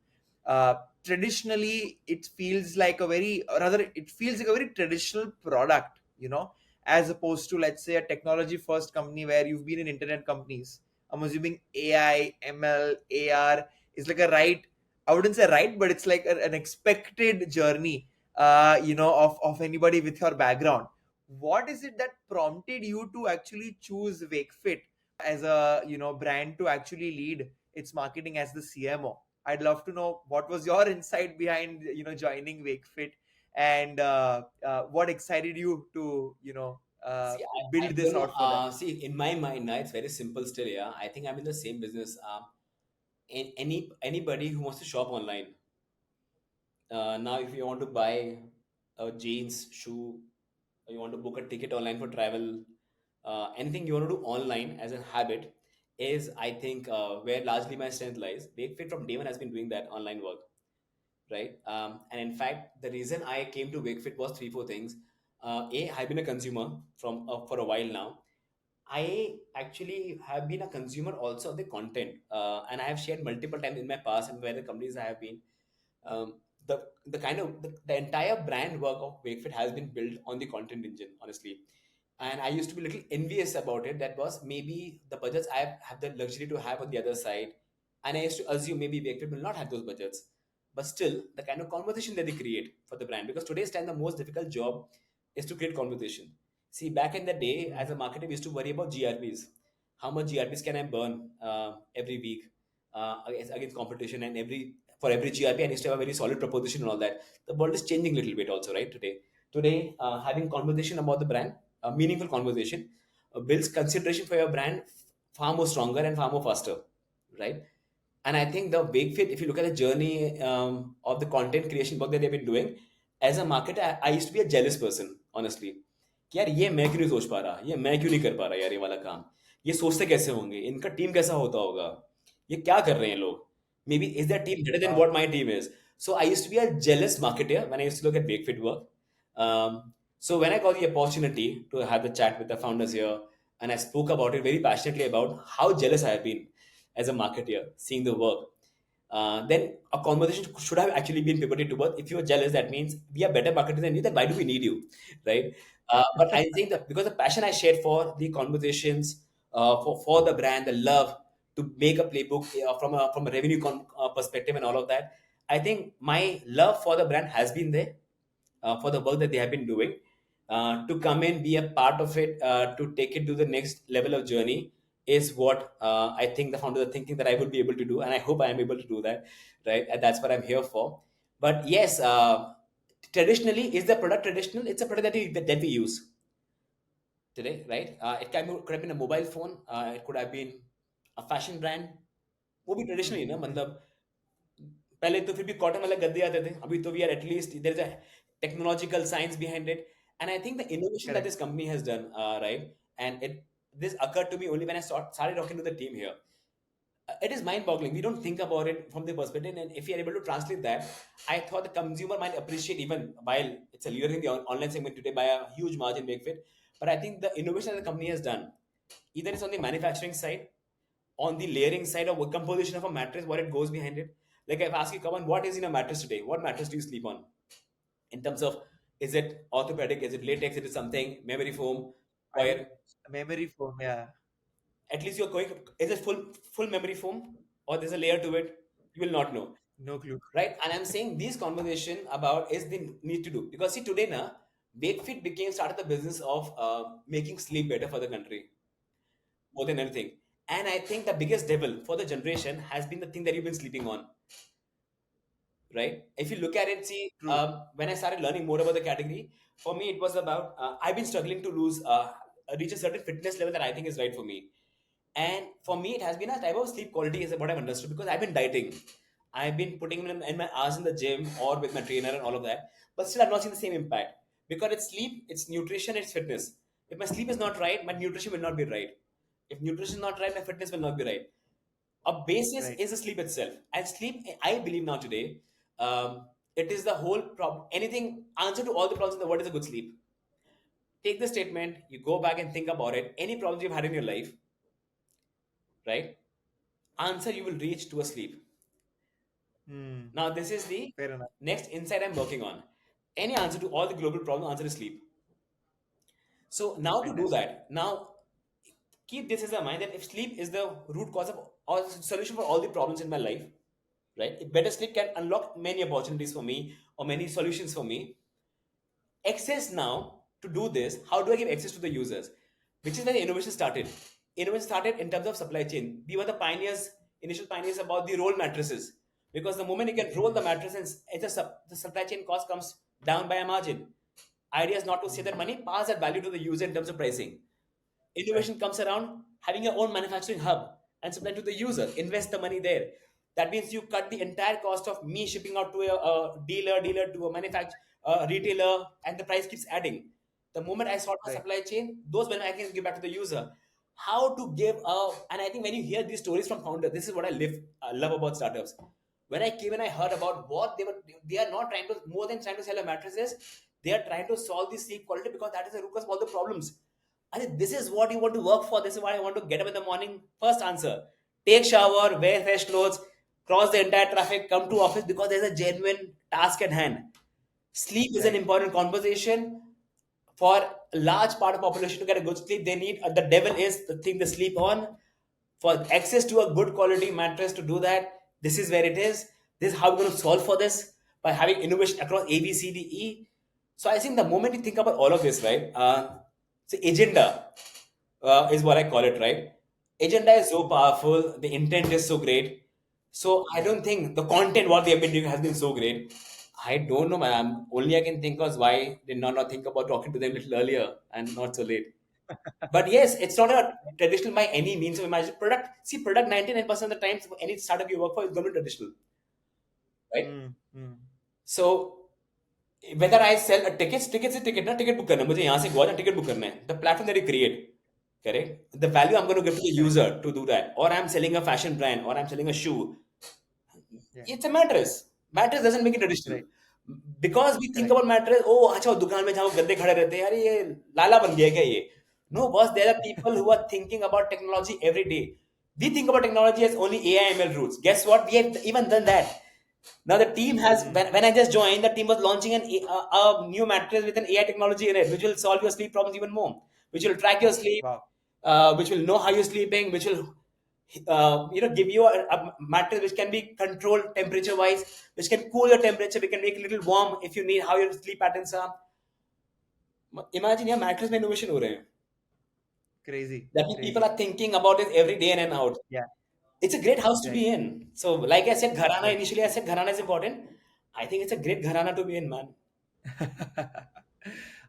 Traditionally, it feels like a very, or rather, it feels like a very traditional product, as opposed to, let's say, a technology first company where you've been in internet companies. I'm assuming AI, ML, AR is like a right, I wouldn't say right, but it's like an expected journey, of anybody with your background. What is it that prompted you to actually choose WakeFit as a brand to actually lead its marketing as the CMO? I'd love to know what was your insight behind joining WakeFit, and what excited you to See, I build this don't know. out for them. See, in my mind, now it's very simple still. Yeah, I think I'm in the same business. Anybody who wants to shop online, now if you want to buy a jeans, shoe, or you want to book a ticket online for travel, anything you want to do online as a habit is, I think, where largely my strength lies. Wakefit from day one has been doing that online work, right? And in fact, the reason I came to Wakefit was three, four things. I've been a consumer from for a while now. I actually have been a consumer also of the content, and I have shared multiple times in my past and where the companies I have been. The kind of the entire brand work of Wakefit has been built on the content engine, honestly. And I used to be a little envious about it. That was maybe the budgets I have the luxury to have on the other side, and I used to assume maybe Wakefit will not have those budgets. But still, the kind of conversation that they create for the brand, because today's time the most difficult job is to create conversation. See, back in the day, as a marketer, we used to worry about GRPs. How much GRPs can I burn every week against competition? And for every GRP, I need to have a very solid proposition and all that. The world is changing a little bit also, right? Today, having conversation about the brand, a meaningful conversation, builds consideration for your brand far more stronger and far more faster, right? And I think the Wakefit, if you look at the journey of the content creation work that they've been doing, as a marketer, I used to be a jealous person, honestly. कि यार ये मैं क्यों नहीं सोच पा रहा, ये मैं क्यों नहीं कर पा रहा यार ये वाला काम, ये सोचते कैसे होंगे, इनका टीम कैसा होता होगा, ये क्या कर रहे हैं लोग, may be is that team better than what my team is. So I used to be a jealous marketer when I used to look at Wakefit work. So when I got the opportunity to have the chat with the founders here, and I spoke about it very passionately about how jealous I have been as a marketer seeing the work, then a conversation should have actually been pivoted towards, if you are jealous, that means we are better marketers than you, then why do we need you, right? But I think that because the passion I shared for the conversations, for the brand, the love to make a playbook from a revenue perspective and all of that, I think my love for the brand has been there, for the work that they have been doing, to come in, be a part of it, to take it to the next level of journey is what I think the founders are thinking that I will be able to do, and I hope I am able to do that, right? And that's what I'm here for. But yes, traditionally, is the product traditional? It's a product that we use. today, right? Could have been a mobile phone. It could have been a fashion brand. वो भी traditionally ना मतलब पहले तो फिर भी cotton वाले गद्दे आते थे अभी तो we are at least there is a technological science behind it and I think the innovation that Correct. This company has done right and it this occurred to me only when I started talking to the team here. It is mind boggling. We don't think about it from the perspective. And if you are able to translate that, I thought the consumer might appreciate, even while it's a leader in the online segment today by a huge margin, Wakefit. But I think the innovation that the company has done, either it's on the manufacturing side, on the layering side, or composition of a mattress, what it goes behind it. Like I've asked you, come on, what is in a mattress today? What mattress do you sleep on? In terms of, is it orthopedic? Is it latex? Is it something memory foam? I Wire? memory foam, yeah. At least you're going. Is it full memory foam, or there's a layer to it? You will not know, No clue. right? And I'm saying these conversation about is the need to do, because see today now, Wakefit became started the business of making sleep better for the country more than anything. And I think the biggest devil for the generation has been the thing that you've been sleeping on, right? If you look at it, see, True. when I started learning more about the category, for me it was about I've been struggling to reach a certain fitness level that I think is right for me. And for me, it has been a type of sleep quality, is what I've understood, because I've been dieting. I've been putting in my hours in the gym or with my trainer and all of that. But still, I've not seen the same impact. Because it's sleep, it's nutrition, it's fitness. If my sleep is not right, my nutrition will not be right. If nutrition is not right, my fitness will not be right. A basis Right. is the sleep itself. And sleep, I believe now today, it is the whole problem. Anything, answer to all the problems in the world is a good sleep. Take the statement, you go back and think about it. Any problems you've had in your life, right? Answer you will reach to a sleep. Hmm. Now, this is the Fair enough. next insight I'm working on. Any answer to all the global problems, answer is sleep. So now to do Fantastic. that, now keep this in mind that if sleep is the root cause of or solution for all the problems in my life, right? If better sleep can unlock many opportunities for me or many solutions for me, access now to do this. How do I give access to the users? Which is where the innovation started. Innovation started in terms of supply chain. We were the pioneers, initial pioneers about the roll mattresses. Because the moment you can roll the mattress and the supply chain cost comes down by a margin. Idea is not to save that money, pass that value to the user in terms of pricing. Right. Innovation comes around having your own manufacturing hub and supply to the user. Invest the money there. That means you cut the entire cost of me shipping out to a dealer to a manufacturer, retailer, and the price keeps adding. The moment I sort my Right. supply chain, those money I can give back to the user. How to give and I think when you hear these stories from founders, this is what love about startups. When I came and I heard about what they are not trying to more than trying to sell a mattresses, they are trying to solve the sleep quality because that is the root cause of all the problems. I think this is what you want to work for. This is why I want to get up in the morning. First answer: take shower, wear fresh clothes, cross the entire traffic, come to office because there's a genuine task at hand. Sleep is an Right. important conversation for a large part of population to get a good sleep. They need the devil is the thing they sleep on. For access to a good quality mattress to do that, this is where it is. This is how we're going to solve for this by having innovation across A, B, C, D, E. So I think the moment you think about all of this, right? So agenda is what I call it, right? Agenda is so powerful. The intent is so great. So I don't think the content what they have been doing has been so great. I don't know, man. Only I can think of why did not think about talking to them a little earlier and not so late. But yes, it's not a traditional by any means of imagination. Product, see, product 99% of the times any startup you work for is going to be traditional, right? Hmm. Hmm. So whether I sell a ticket से ticket ना ticket book करना है मुझे यहाँ से गोवा ना ticket book करना है the platform that you create, correct, the value I'm going to give to the Correct. user to do that, or I'm selling a fashion brand or I'm selling a shoe, Yeah. it's a mattress doesn't make it traditional Right. because we think Correct. about mattress, oh अच्छा वो दुकान में जहाँ वो गद्दे खड़े रहते हैं यार ये लाला बन गया क्या ये. No boss, there are people who are thinking about technology every day. We think about technology as only AI ML roots. Guess what, we have even done that. Now the team has Hmm. when I just joined, the team was launching a new mattress with an AI technology in it, which will solve your sleep problems even more, which will track your sleep, Wow. which will know how you're sleeping, which will give you a mattress which can be controlled temperature wise, which can cool your temperature, we can make it a little warm if you need how your sleep patterns are. Imagine your mattress में innovation हो रहे हैं. Crazy. That means people Crazy. are thinking about it every day in and out. Yeah. It's a great house to Right. be in. So, like I said, Gharana Right. initially, I said Gharana is important. I think it's a great Gharana to be in, man.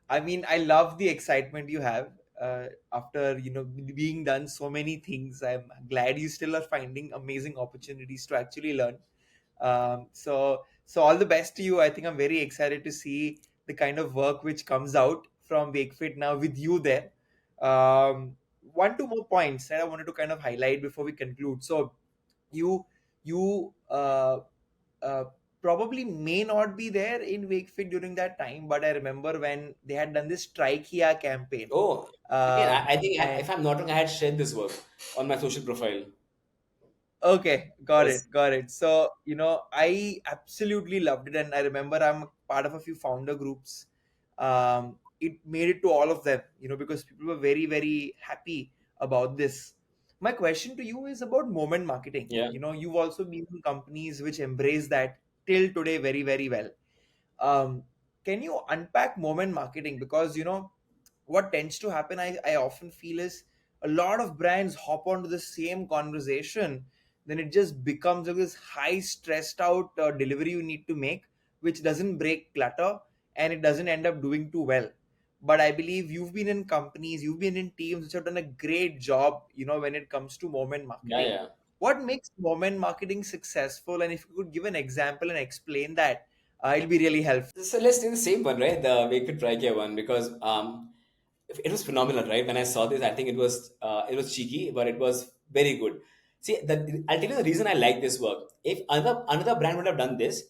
I mean, I love the excitement you have. after being done so many things, I'm glad you still are finding amazing opportunities to actually learn. So all the best to you. I think I'm very excited to see the kind of work which comes out from Wakefit now with you there. One, two more points that I wanted to kind of highlight before we conclude. So you you uh, probably may not be there in Wakefit during that time, but I remember when they had done this Strike Here campaign. Oh, again, Um, I think if and I'm not wrong, I had shared this work on my social profile. Okay, Yes. got it. So, I absolutely loved it. And I remember I'm part of a few founder groups. It made it to all of them, because people were very, very happy about this. My question to you is about moment marketing. Yeah. You've also been in companies which embrace that till today very, very well. Um, can you unpack moment marketing? Because, what tends to happen, I often feel, is a lot of brands hop onto the same conversation, then it just becomes like this high stressed out delivery you need to make, which doesn't break clutter, and it doesn't end up doing too well. But I believe you've been in companies, you've been in teams which have done a great job, when it comes to moment Yeah, marketing. yeah. What makes moment marketing successful? And if you could give an example and explain that, it'll be really helpful. So let's do the same one, right? The Wakefit Tricare one, because it was phenomenal, right? When I saw this, I think it was cheeky, but it was very good. See, I'll tell you the reason I like this work. If another brand would have done this,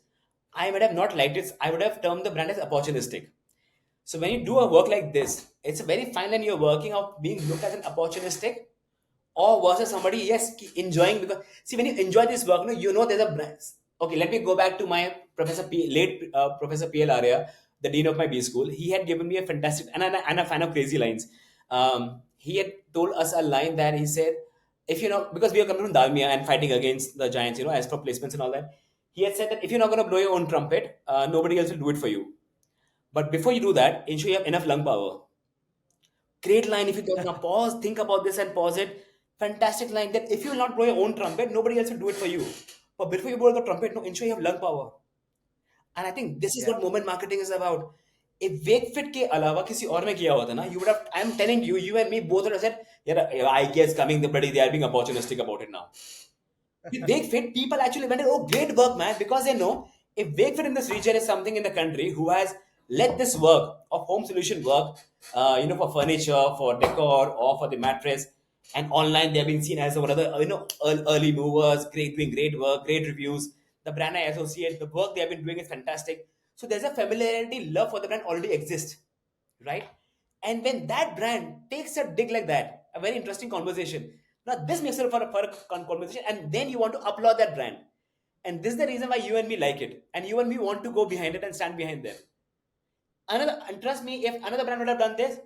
I would have not liked it. I would have termed the brand as opportunistic. So when you do a work like this, it's a very fine line. You're working out being looked as an opportunistic or versus somebody yes enjoying, because see when you enjoy this work, there's a okay. Let me go back to my late Professor PL Arya, the dean of my B school. He had given me a fantastic and a fan of crazy lines. He had told us a line that he said, if because we are coming from Dalmia and fighting against the Giants, as for placements and all that, he had said that if you're not going to blow your own trumpet, nobody else will do it for you. But before you do that, ensure you have enough lung power. Great line. If you can now pause, think about this and pause it. Fantastic line. That if you will not blow your own trumpet, nobody else will do it for you. But before you blow the trumpet, no, ensure you have lung power. And I think this is Yeah. what moment marketing is about. If Wakefit के अलावा किसी और में किया होता ना, you would have. I'm telling you, you and me both would have said, yeah, I guess coming the bloody, they are being opportunistic about it now. With Wakefit, people actually went, oh, great work, man, because they know if Wakefit in this region is something in the country who has let this work of home solution work, for furniture, for decor, or for the mattress, and online they have been seen as one of the early movers, doing great work, great reviews. The brand I associate, the work they have been doing is fantastic. So there's a familiarity, love for the brand already exists, right? And when that brand takes a dig like that, a very interesting conversation. Now this makes it for a conversation, and then you want to applaud that brand. And this is the reason why you and me like it, and you and me want to go behind it and stand behind them. And trust me, if another brand would have done this,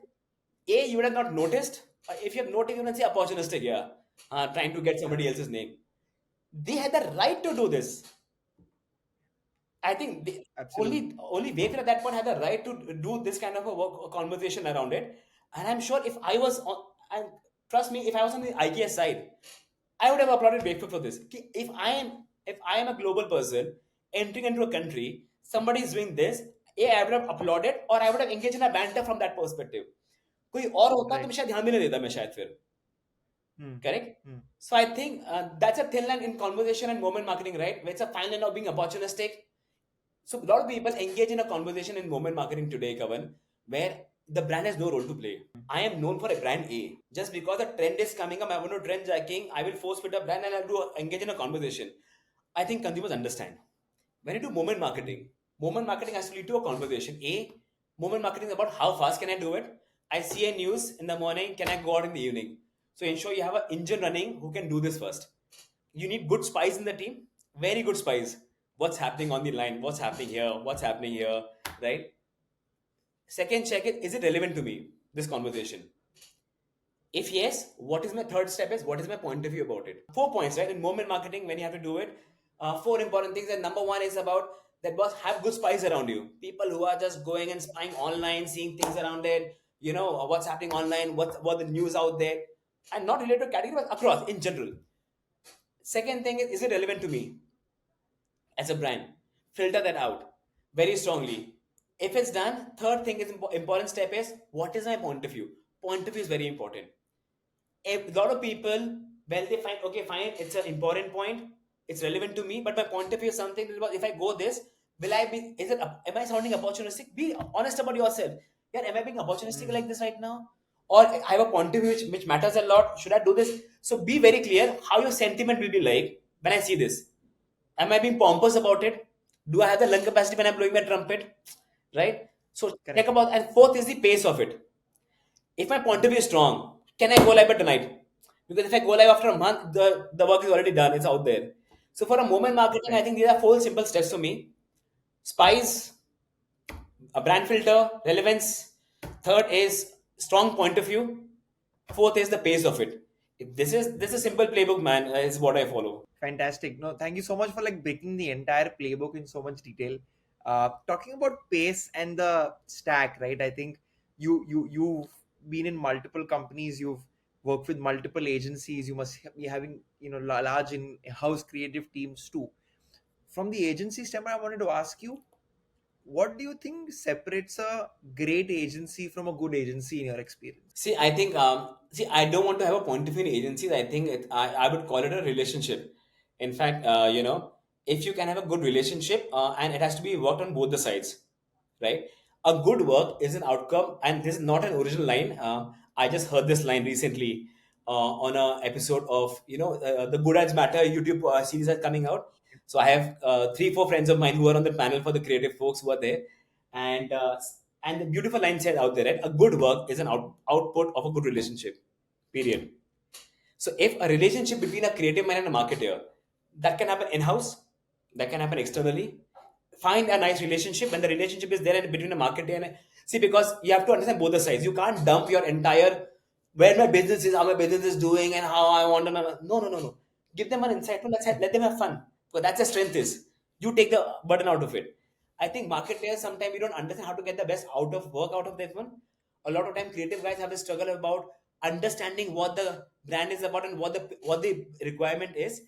A, you would have not noticed. If you have noticed, you would say opportunistic, yeah, trying to get somebody else's name. They had the right to do this. I think the Absolutely. only Wayfair at that point had the right to do this kind of a conversation around it. And I'm sure if I was on, and trust me, if I was on the IKS side, I would have applauded Wayfair for this. If I am a global person entering into a country, somebody is doing this, I would have applauded or I would have engaged in a banter from that perspective. कोई और होता तो मैं Right. शायद ध्यान भी नहीं देता मैं शायद फिर. Hmm. Correct? Hmm. So I think that's a thin line in conversation and moment marketing, right? Where it's a fine line of being opportunistic. So a lot of people engage in a conversation in moment marketing today, Kavan, where the brand has no role to play. I am known for a brand A. Just because a trend is coming up, I want to trend jacking, I will force fit a brand and I'll engage in a conversation. I think consumers understand. When you do Hmm. moment marketing has to lead to a conversation. Moment marketing is about how fast can I do it? I see a news in the morning, can I go out in the evening? So ensure you have an engine running who can do this first. You need good spies in the team, very good spies. What's happening on the line? What's happening here? What's happening here? Right? Second, check it. Is it relevant to me? This conversation. If yes, what is my third step? Is what is my point of view about it? 4 points, right? In moment marketing, when you have to do it, four important things. And number one is about that was have good spies around you. People who are just going and spying online, seeing things around it. What's happening online, what the news out there, and not related to category, but across in general. Second thing is it relevant to me as a brand? Filter that out very strongly. If it's done, third thing is important step is what is my point of view? point of view is very important. A lot of people, well, they find, okay, fine, it's an important point, it's relevant to me, but my point of view is something about, if I go this, will I be, is it, am I sounding opportunistic? Be honest about yourself. Yeah, am I being opportunistic Mm, like this right now? Or I have a point of view which matters a lot. Should I do this? So be very clear how your sentiment will be like when I see this. Am I being pompous about it? Do I have the lung capacity when I'm blowing my trumpet? Right? So check correct. about, and fourth is the pace of it. If my point of view is strong, can I go live by tonight? Because if I go live after a month, the work is already done, it's out there. So for a moment marketing, I Perfect. think these are four simple steps for me. Spice, a brand filter, relevance. Third is strong point of view. Fourth is the pace of it. This is simple playbook, man. Is what I follow. Fantastic. No, thank you so much for like breaking the entire playbook in so much detail. Talking about pace and the stack, right? I think you've been in multiple companies. You've worked with multiple agencies. You must be having large in-house creative teams too. From the agency standpoint, I wanted to ask you, what do you think separates a great agency from a good agency in your experience? See, I think, I don't want to have a point of view in agencies. I think I would call it a relationship. In fact, if you can have a good relationship, and it has to be worked on both the sides, right? A good work is an outcome, and this is not an original line. I just heard this line recently on a episode of, the Good Ads Matter YouTube series that's coming out. So I have three, four friends of mine who are on the panel for the creative folks who are there, and the beautiful line said out there, right? A good work is an output of a good relationship. Period. So if a relationship between a creative man and a marketer, that can happen in-house, that can happen externally. Find a nice relationship, when the relationship is there between a marketer and see, because you have to understand both the sides. You can't dump your entire where my business is, how my business is doing, and how I want to. No, no, no, no. Give them an insight. Let them have fun. Because that's their strength is. You take the burden out of it. I think marketers sometimes we don't understand how to get the best out of work out of that one. A lot of time creative guys have a struggle about understanding what the brand is about and what the requirement is.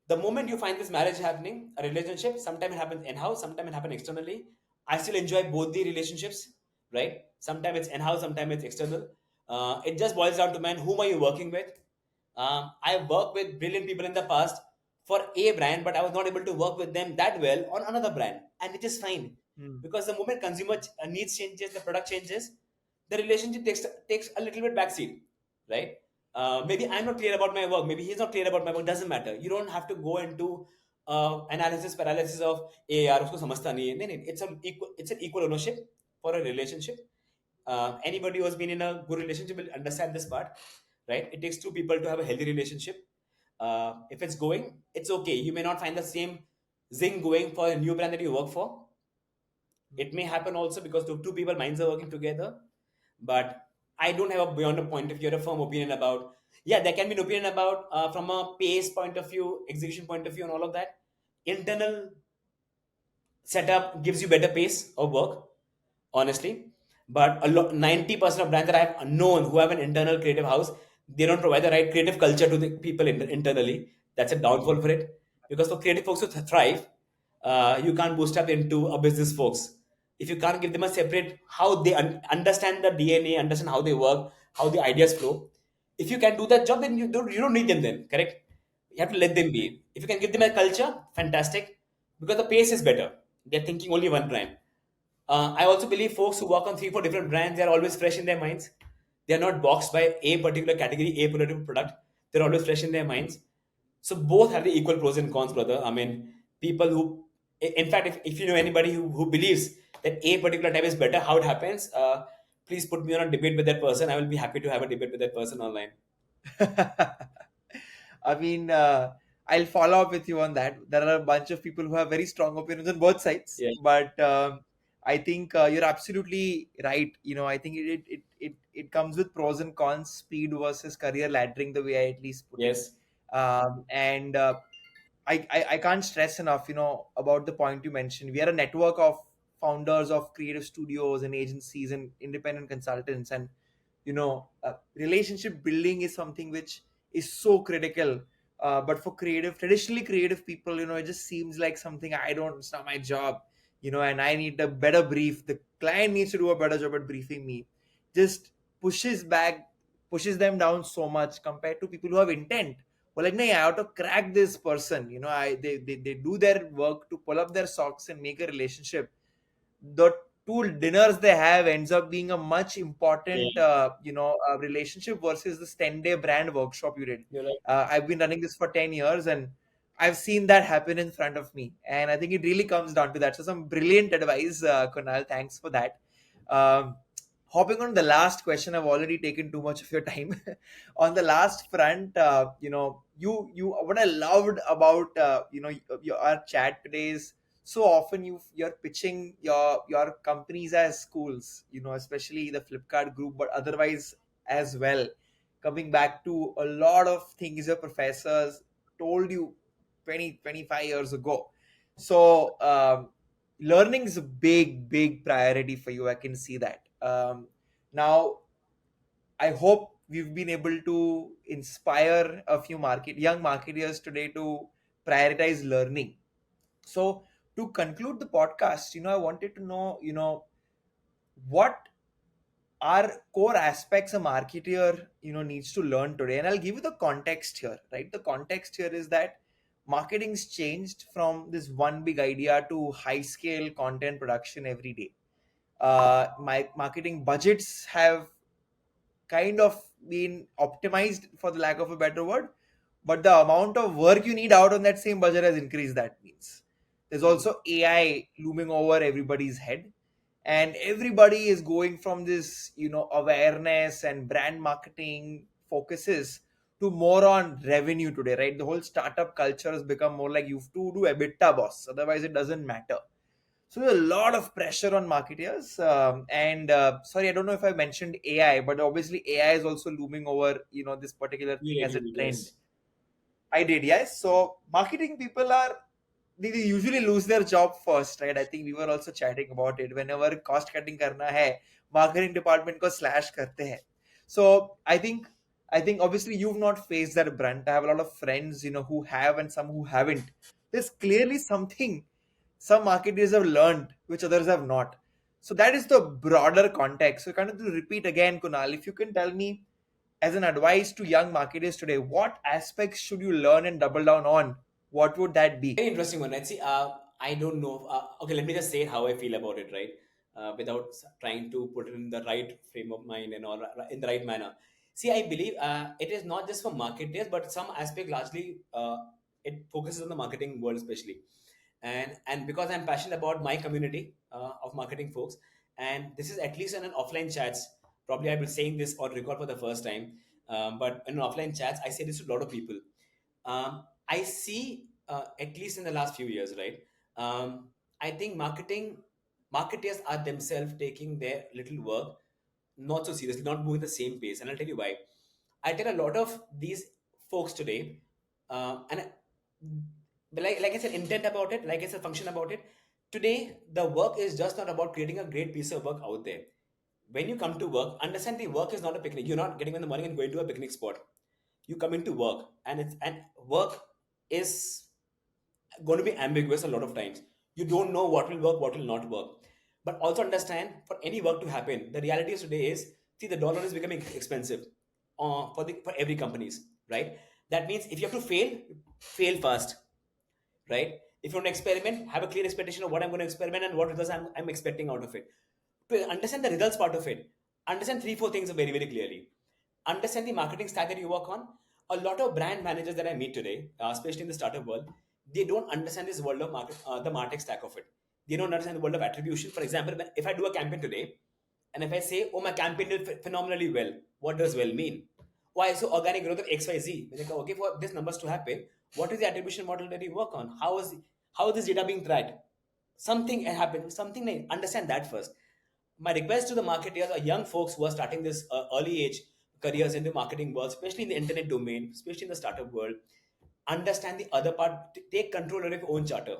The moment you find this marriage happening, a relationship, sometimes it happens in-house, sometimes it happens externally. I still enjoy both the relationships, right? Sometimes it's in-house, sometimes it's external. It just boils down to, man, whom are you working with? I've worked with brilliant people in the past for a brand, but I was not able to work with them that well on another brand, and which is fine, Hmm. because the moment consumer needs changes, the product changes, the relationship takes a little bit backseat, right? Maybe I'm not clear about my work, maybe he's not clear about my work, doesn't matter. You don't have to go into analysis paralysis of a yaar usko samajhta nahi hai. नहीं, नहीं, it's an equal ownership for a relationship. Anybody who has been in a good relationship will understand this part, right? It takes two people to have a healthy relationship. If it's going, it's okay. You may not find the same zing going for a new brand that you work for. It may happen also because two people minds are working together. But I don't have a beyond a point of view or a firm opinion about. Yeah, there can be an opinion about from a pace point of view, execution point of view, and all of that. Internal setup gives you better pace of work, honestly. But 90% of brands that I've known who have an internal creative house, they don't provide the right creative culture to the people internally. That's a downfall for it. Because for creative folks to thrive, you can't bootstrap into a business folks. If you can't give them a separate how they understand the DNA, understand how they work, how the ideas flow. If you can do that job, then you don't need them then, correct? You have to let them Right. be. If you can give them a culture, fantastic, because the pace is better. They're thinking only one brand. I also believe folks who work on three, four different brands, they are always fresh in their minds. They are not boxed by a particular category, a particular product. They're always fresh in their minds. So both have the equal pros and cons, brother. I mean, people who, in fact, if you know anybody who believes that a particular type is better, how it happens, please put me on a debate with that person. I will be happy to have a debate with that person online. I mean, I'll follow up with you on that. There are a bunch of people who have very strong opinions on both sides, Yeah. but I think you're absolutely right. I think it comes with pros and cons, speed versus career laddering, the way I at least put it. Yes. And I can't stress enough, about the point you mentioned. We are a network of founders of creative studios and agencies and independent consultants, and relationship building is something which is so critical. But for traditionally creative people, it just seems like something I don't. It's not my job, and I need a better brief. The client needs to do a better job at briefing me. Just pushes back, pushes them down so much compared to people who have intent. Well, like, no, I have to crack this person. They do their work to pull up their socks and make a relationship. The two dinners they have ends up being a much important Yeah, relationship versus this 10-day brand workshop you did. you're right. I've been running this for 10 years, and I've seen that happen in front of me, and I think it really comes down to that. So some brilliant advice, Kunal, thanks for that. um, Hopping on the last question, I've already taken too much of your time. On the last front, you what I loved about our chat today is so often you're pitching your companies as schools, especially the Flipkart group, but otherwise as well. Coming back to a lot of things your professors told you 20-25 years ago. So learning is a big priority for you. I can see that. Now I hope we've been able to inspire a few young marketeers today to prioritize learning. So to conclude the podcast, I wanted to know, what are core aspects a marketer, needs to learn today. And I'll give you the context here, right? The context here is that marketing's changed from this one big idea to high scale content production every day. My marketing budgets have kind of been optimized, for the lack of a better word, but the amount of work you need out on that same budget has increased. That means there's also AI looming over everybody's head, and everybody is going from this awareness and brand marketing focuses to more on revenue today, right? The whole startup culture has become more like you have to do EBITDA, boss, otherwise it doesn't matter. So there's a lot of pressure on marketers. And sorry, I don't know if I mentioned AI, but obviously AI is also looming over, this particular You thing as a did, trend. yes. I did, yes. So marketing people they usually lose their job first, right? I think we were also chatting about it. Whenever cost cutting karna hai, marketing department ko slash karte hai. So I think obviously you've not faced that brunt. I have a lot of friends, who have and some who haven't. There's clearly something some marketers have learned which others have not. So that is the broader context. So kind of to repeat again, Kunal, if you can tell me as an advice to young marketers today, what aspects should you learn and double down on? What would that be? Very interesting one. Let's see. I don't know. Okay, let me just say how I feel about it, right? Without trying to put it in the right frame of mind and all in the right manner. See, I believe it is not just for marketers, but some aspect largely it focuses on the marketing world, especially. And because I'm passionate about my community of marketing folks, and this is at least in an offline chats. Probably I've been saying this on record for the first time, but in offline chats, I say this to a lot of people. I see, at least in the last few years, right? I think marketers are themselves taking their little work not so seriously, not moving the same pace. And I'll tell you why. I tell a lot of these folks today, and like I said, intent about it, like I said, function about it. Today, the work is just not about creating a great piece of work out there. When you come to work, understand the work is not a picnic. You're not getting up in the morning and going to a picnic spot. You come into work, and work is going to be ambiguous a lot of times. You don't know what will work, what will not work. But also understand, for any work to happen, the reality is today is, see, the dollar is becoming expensive for every companies, right? That means if you have to fail fast, right? If you want to experiment, have a clear expectation of what I'm going to experiment and what results I'm expecting out of it. To understand the results part of it, understand three, four things very, very clearly. Understand the marketing stack that you work on. A lot of brand managers that I meet today, especially in the startup world, they don't understand this world of the martech stack of it. They don't understand the world of attribution. For example, if I do a campaign today, and if I say, "Oh, my campaign did phenomenally well," what does well mean? Why? So organic growth of XYZ. When they go, okay, for these numbers to happen, what is the attribution model that you work on? How is this data being tracked? Something happened. Something like understand that first. My request to the marketers or young folks who are starting this early age careers in the marketing world, especially in the internet domain, especially in the startup world, understand the other part. Take control of your own charter.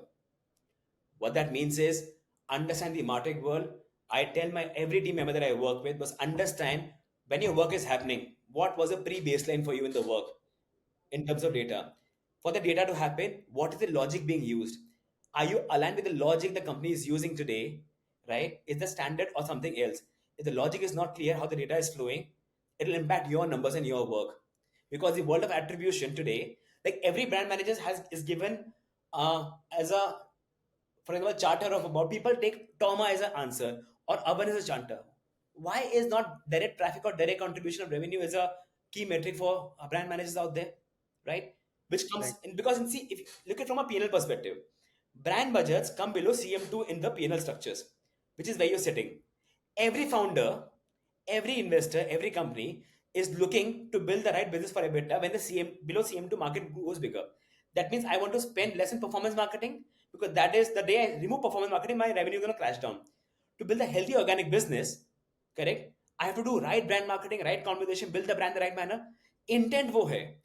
What that means is understand the martech world. I tell my every team member that I work with was understand when your work is happening, what was a pre-baseline for you in the work in terms of data. For the data to happen, what is the logic being used? Are you aligned with the logic the company is using today? Right? Is the standard or something else? If the logic is not clear how the data is flowing, it'll impact your numbers and your work. Because the world of attribution today, like every brand manager is given as a, for example, charter of about, people take trauma as an answer or urban as a charter. Why is not direct traffic or direct contribution of revenue is a key metric for brand managers out there, right? Which comes Right. in because in see, if you look at from a P&L perspective, brand budgets come below CM2 in the P&L structures, which is where you're sitting. Every founder, every investor, every company is looking to build the right business for EBITDA when the CM below CM2 market goes bigger. That means I want to spend less in performance marketing, because that is the day I remove performance marketing, my revenue is going to crash down. To build a healthy organic business, correct? I have to do right brand marketing, right conversation, build the brand the right manner. Intent wo hai.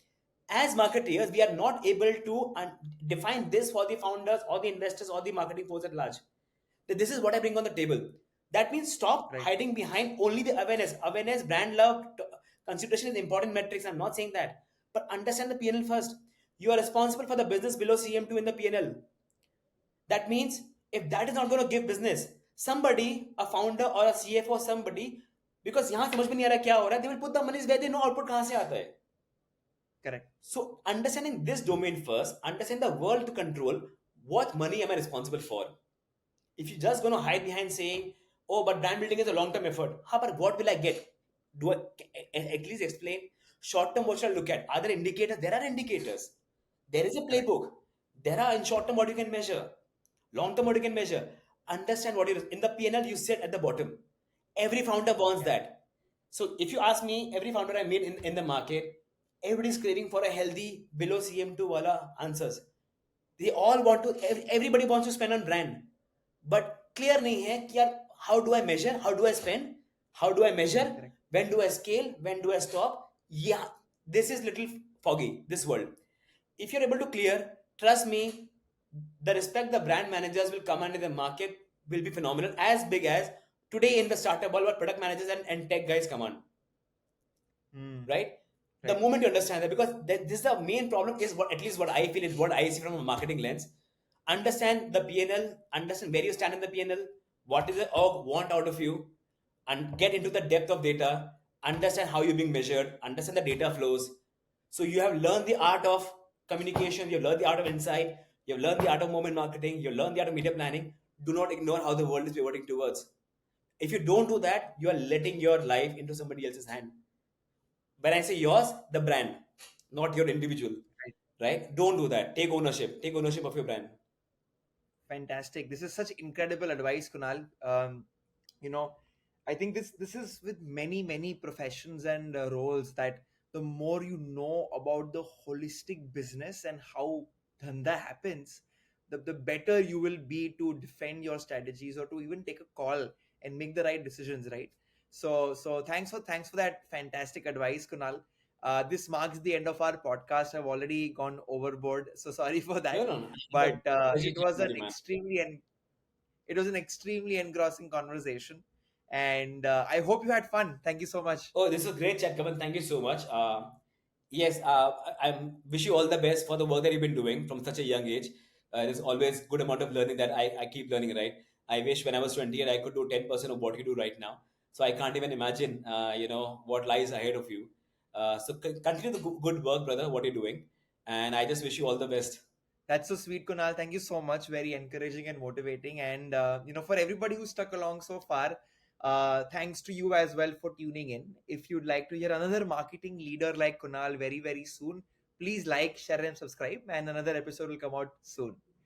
As marketeers, we are not able to define this for the founders or the investors or the marketing force at large. That this is what I bring on the table. That means stop Right. hiding behind only the awareness. Awareness, brand love, consideration is important metrics. I'm not saying that. But understand the PNL first. You are responsible for the business below CM2 in the PNL. That means if that is not going to give business, somebody, a founder or a CFO, somebody, because यहाँ समझ में नहीं आ रहा क्या हो रहा है, they will put the money where they know output कहाँ से आता है. Correct. So understanding this domain first, understand the world to control what money am I responsible for. If you're just going to hide behind saying, oh, but brand building is a long-term effort. How about what will I get? Do I at least explain short-term what shall I look at? Are there indicators? There are indicators. There is a Correct. playbook. There are in short-term what you can measure, long-term what you can measure. Understand what you in the PNL you sit at the bottom. Every founder wants Yeah. that. So if you ask me, every founder I meet in the market, everybody's craving for a healthy below CM2 wala answers. They all want to, everybody wants to spend on brand, but clear नहीं है कि यार how do I measure, how do I spend, how do I measure, Correct. when do I scale, when do I stop. Yeah, this is little foggy, this world. If you're able to clear, trust me, the respect the brand managers will command in the market will be phenomenal, as big as today in the startup world what product managers and tech guys command, Mm. right? The Right. moment you understand that, because this is the main problem, is what at least what I feel is what I see from a marketing lens. Understand the PNL, understand where you stand in the PNL, what is the org want out of you, and get into the depth of data, understand how you're being measured, understand the data flows. So you have learned the art of communication, you've learned the art of insight, you've learned the art of moment marketing, you've learned the art of media planning. Do not ignore how the world is pivoting towards. If you don't do that, you are letting your life into somebody else's hand. When I say yours, the brand, not your individual, Right. right? Don't do that. Take ownership. Take ownership of your brand. Fantastic. This is such incredible advice, Kunal. You know, I think this is with many professions and roles, that the more you know about the holistic business and how dhanda happens, the better you will be to defend your strategies or to even take a call and make the right decisions, right? So thanks for that fantastic advice, Kunal. This marks the end of our podcast. I've already gone overboard, so sorry for No, that. no, no. But Pleasure chatting with you, man. it was an extremely engrossing conversation, and I hope you had fun. Thank you so much. Oh, this is a great chat, Kavan. Thank you so much. Yes, I wish you all the best for the work that you've been doing from such a young age. There's always good amount of learning that I keep learning, right? I wish when I was 20 and I could do 10% of what you do right now. So I can't even imagine, what lies ahead of you. So continue the good work, brother, what you're doing. And I just wish you all the best. That's so sweet, Kunal. Thank you so much. Very encouraging and motivating. And for everybody who stuck along so far, thanks to you as well for tuning in. If you'd like to hear another marketing leader like Kunal very soon, please like, share, and subscribe. And another episode will come out soon.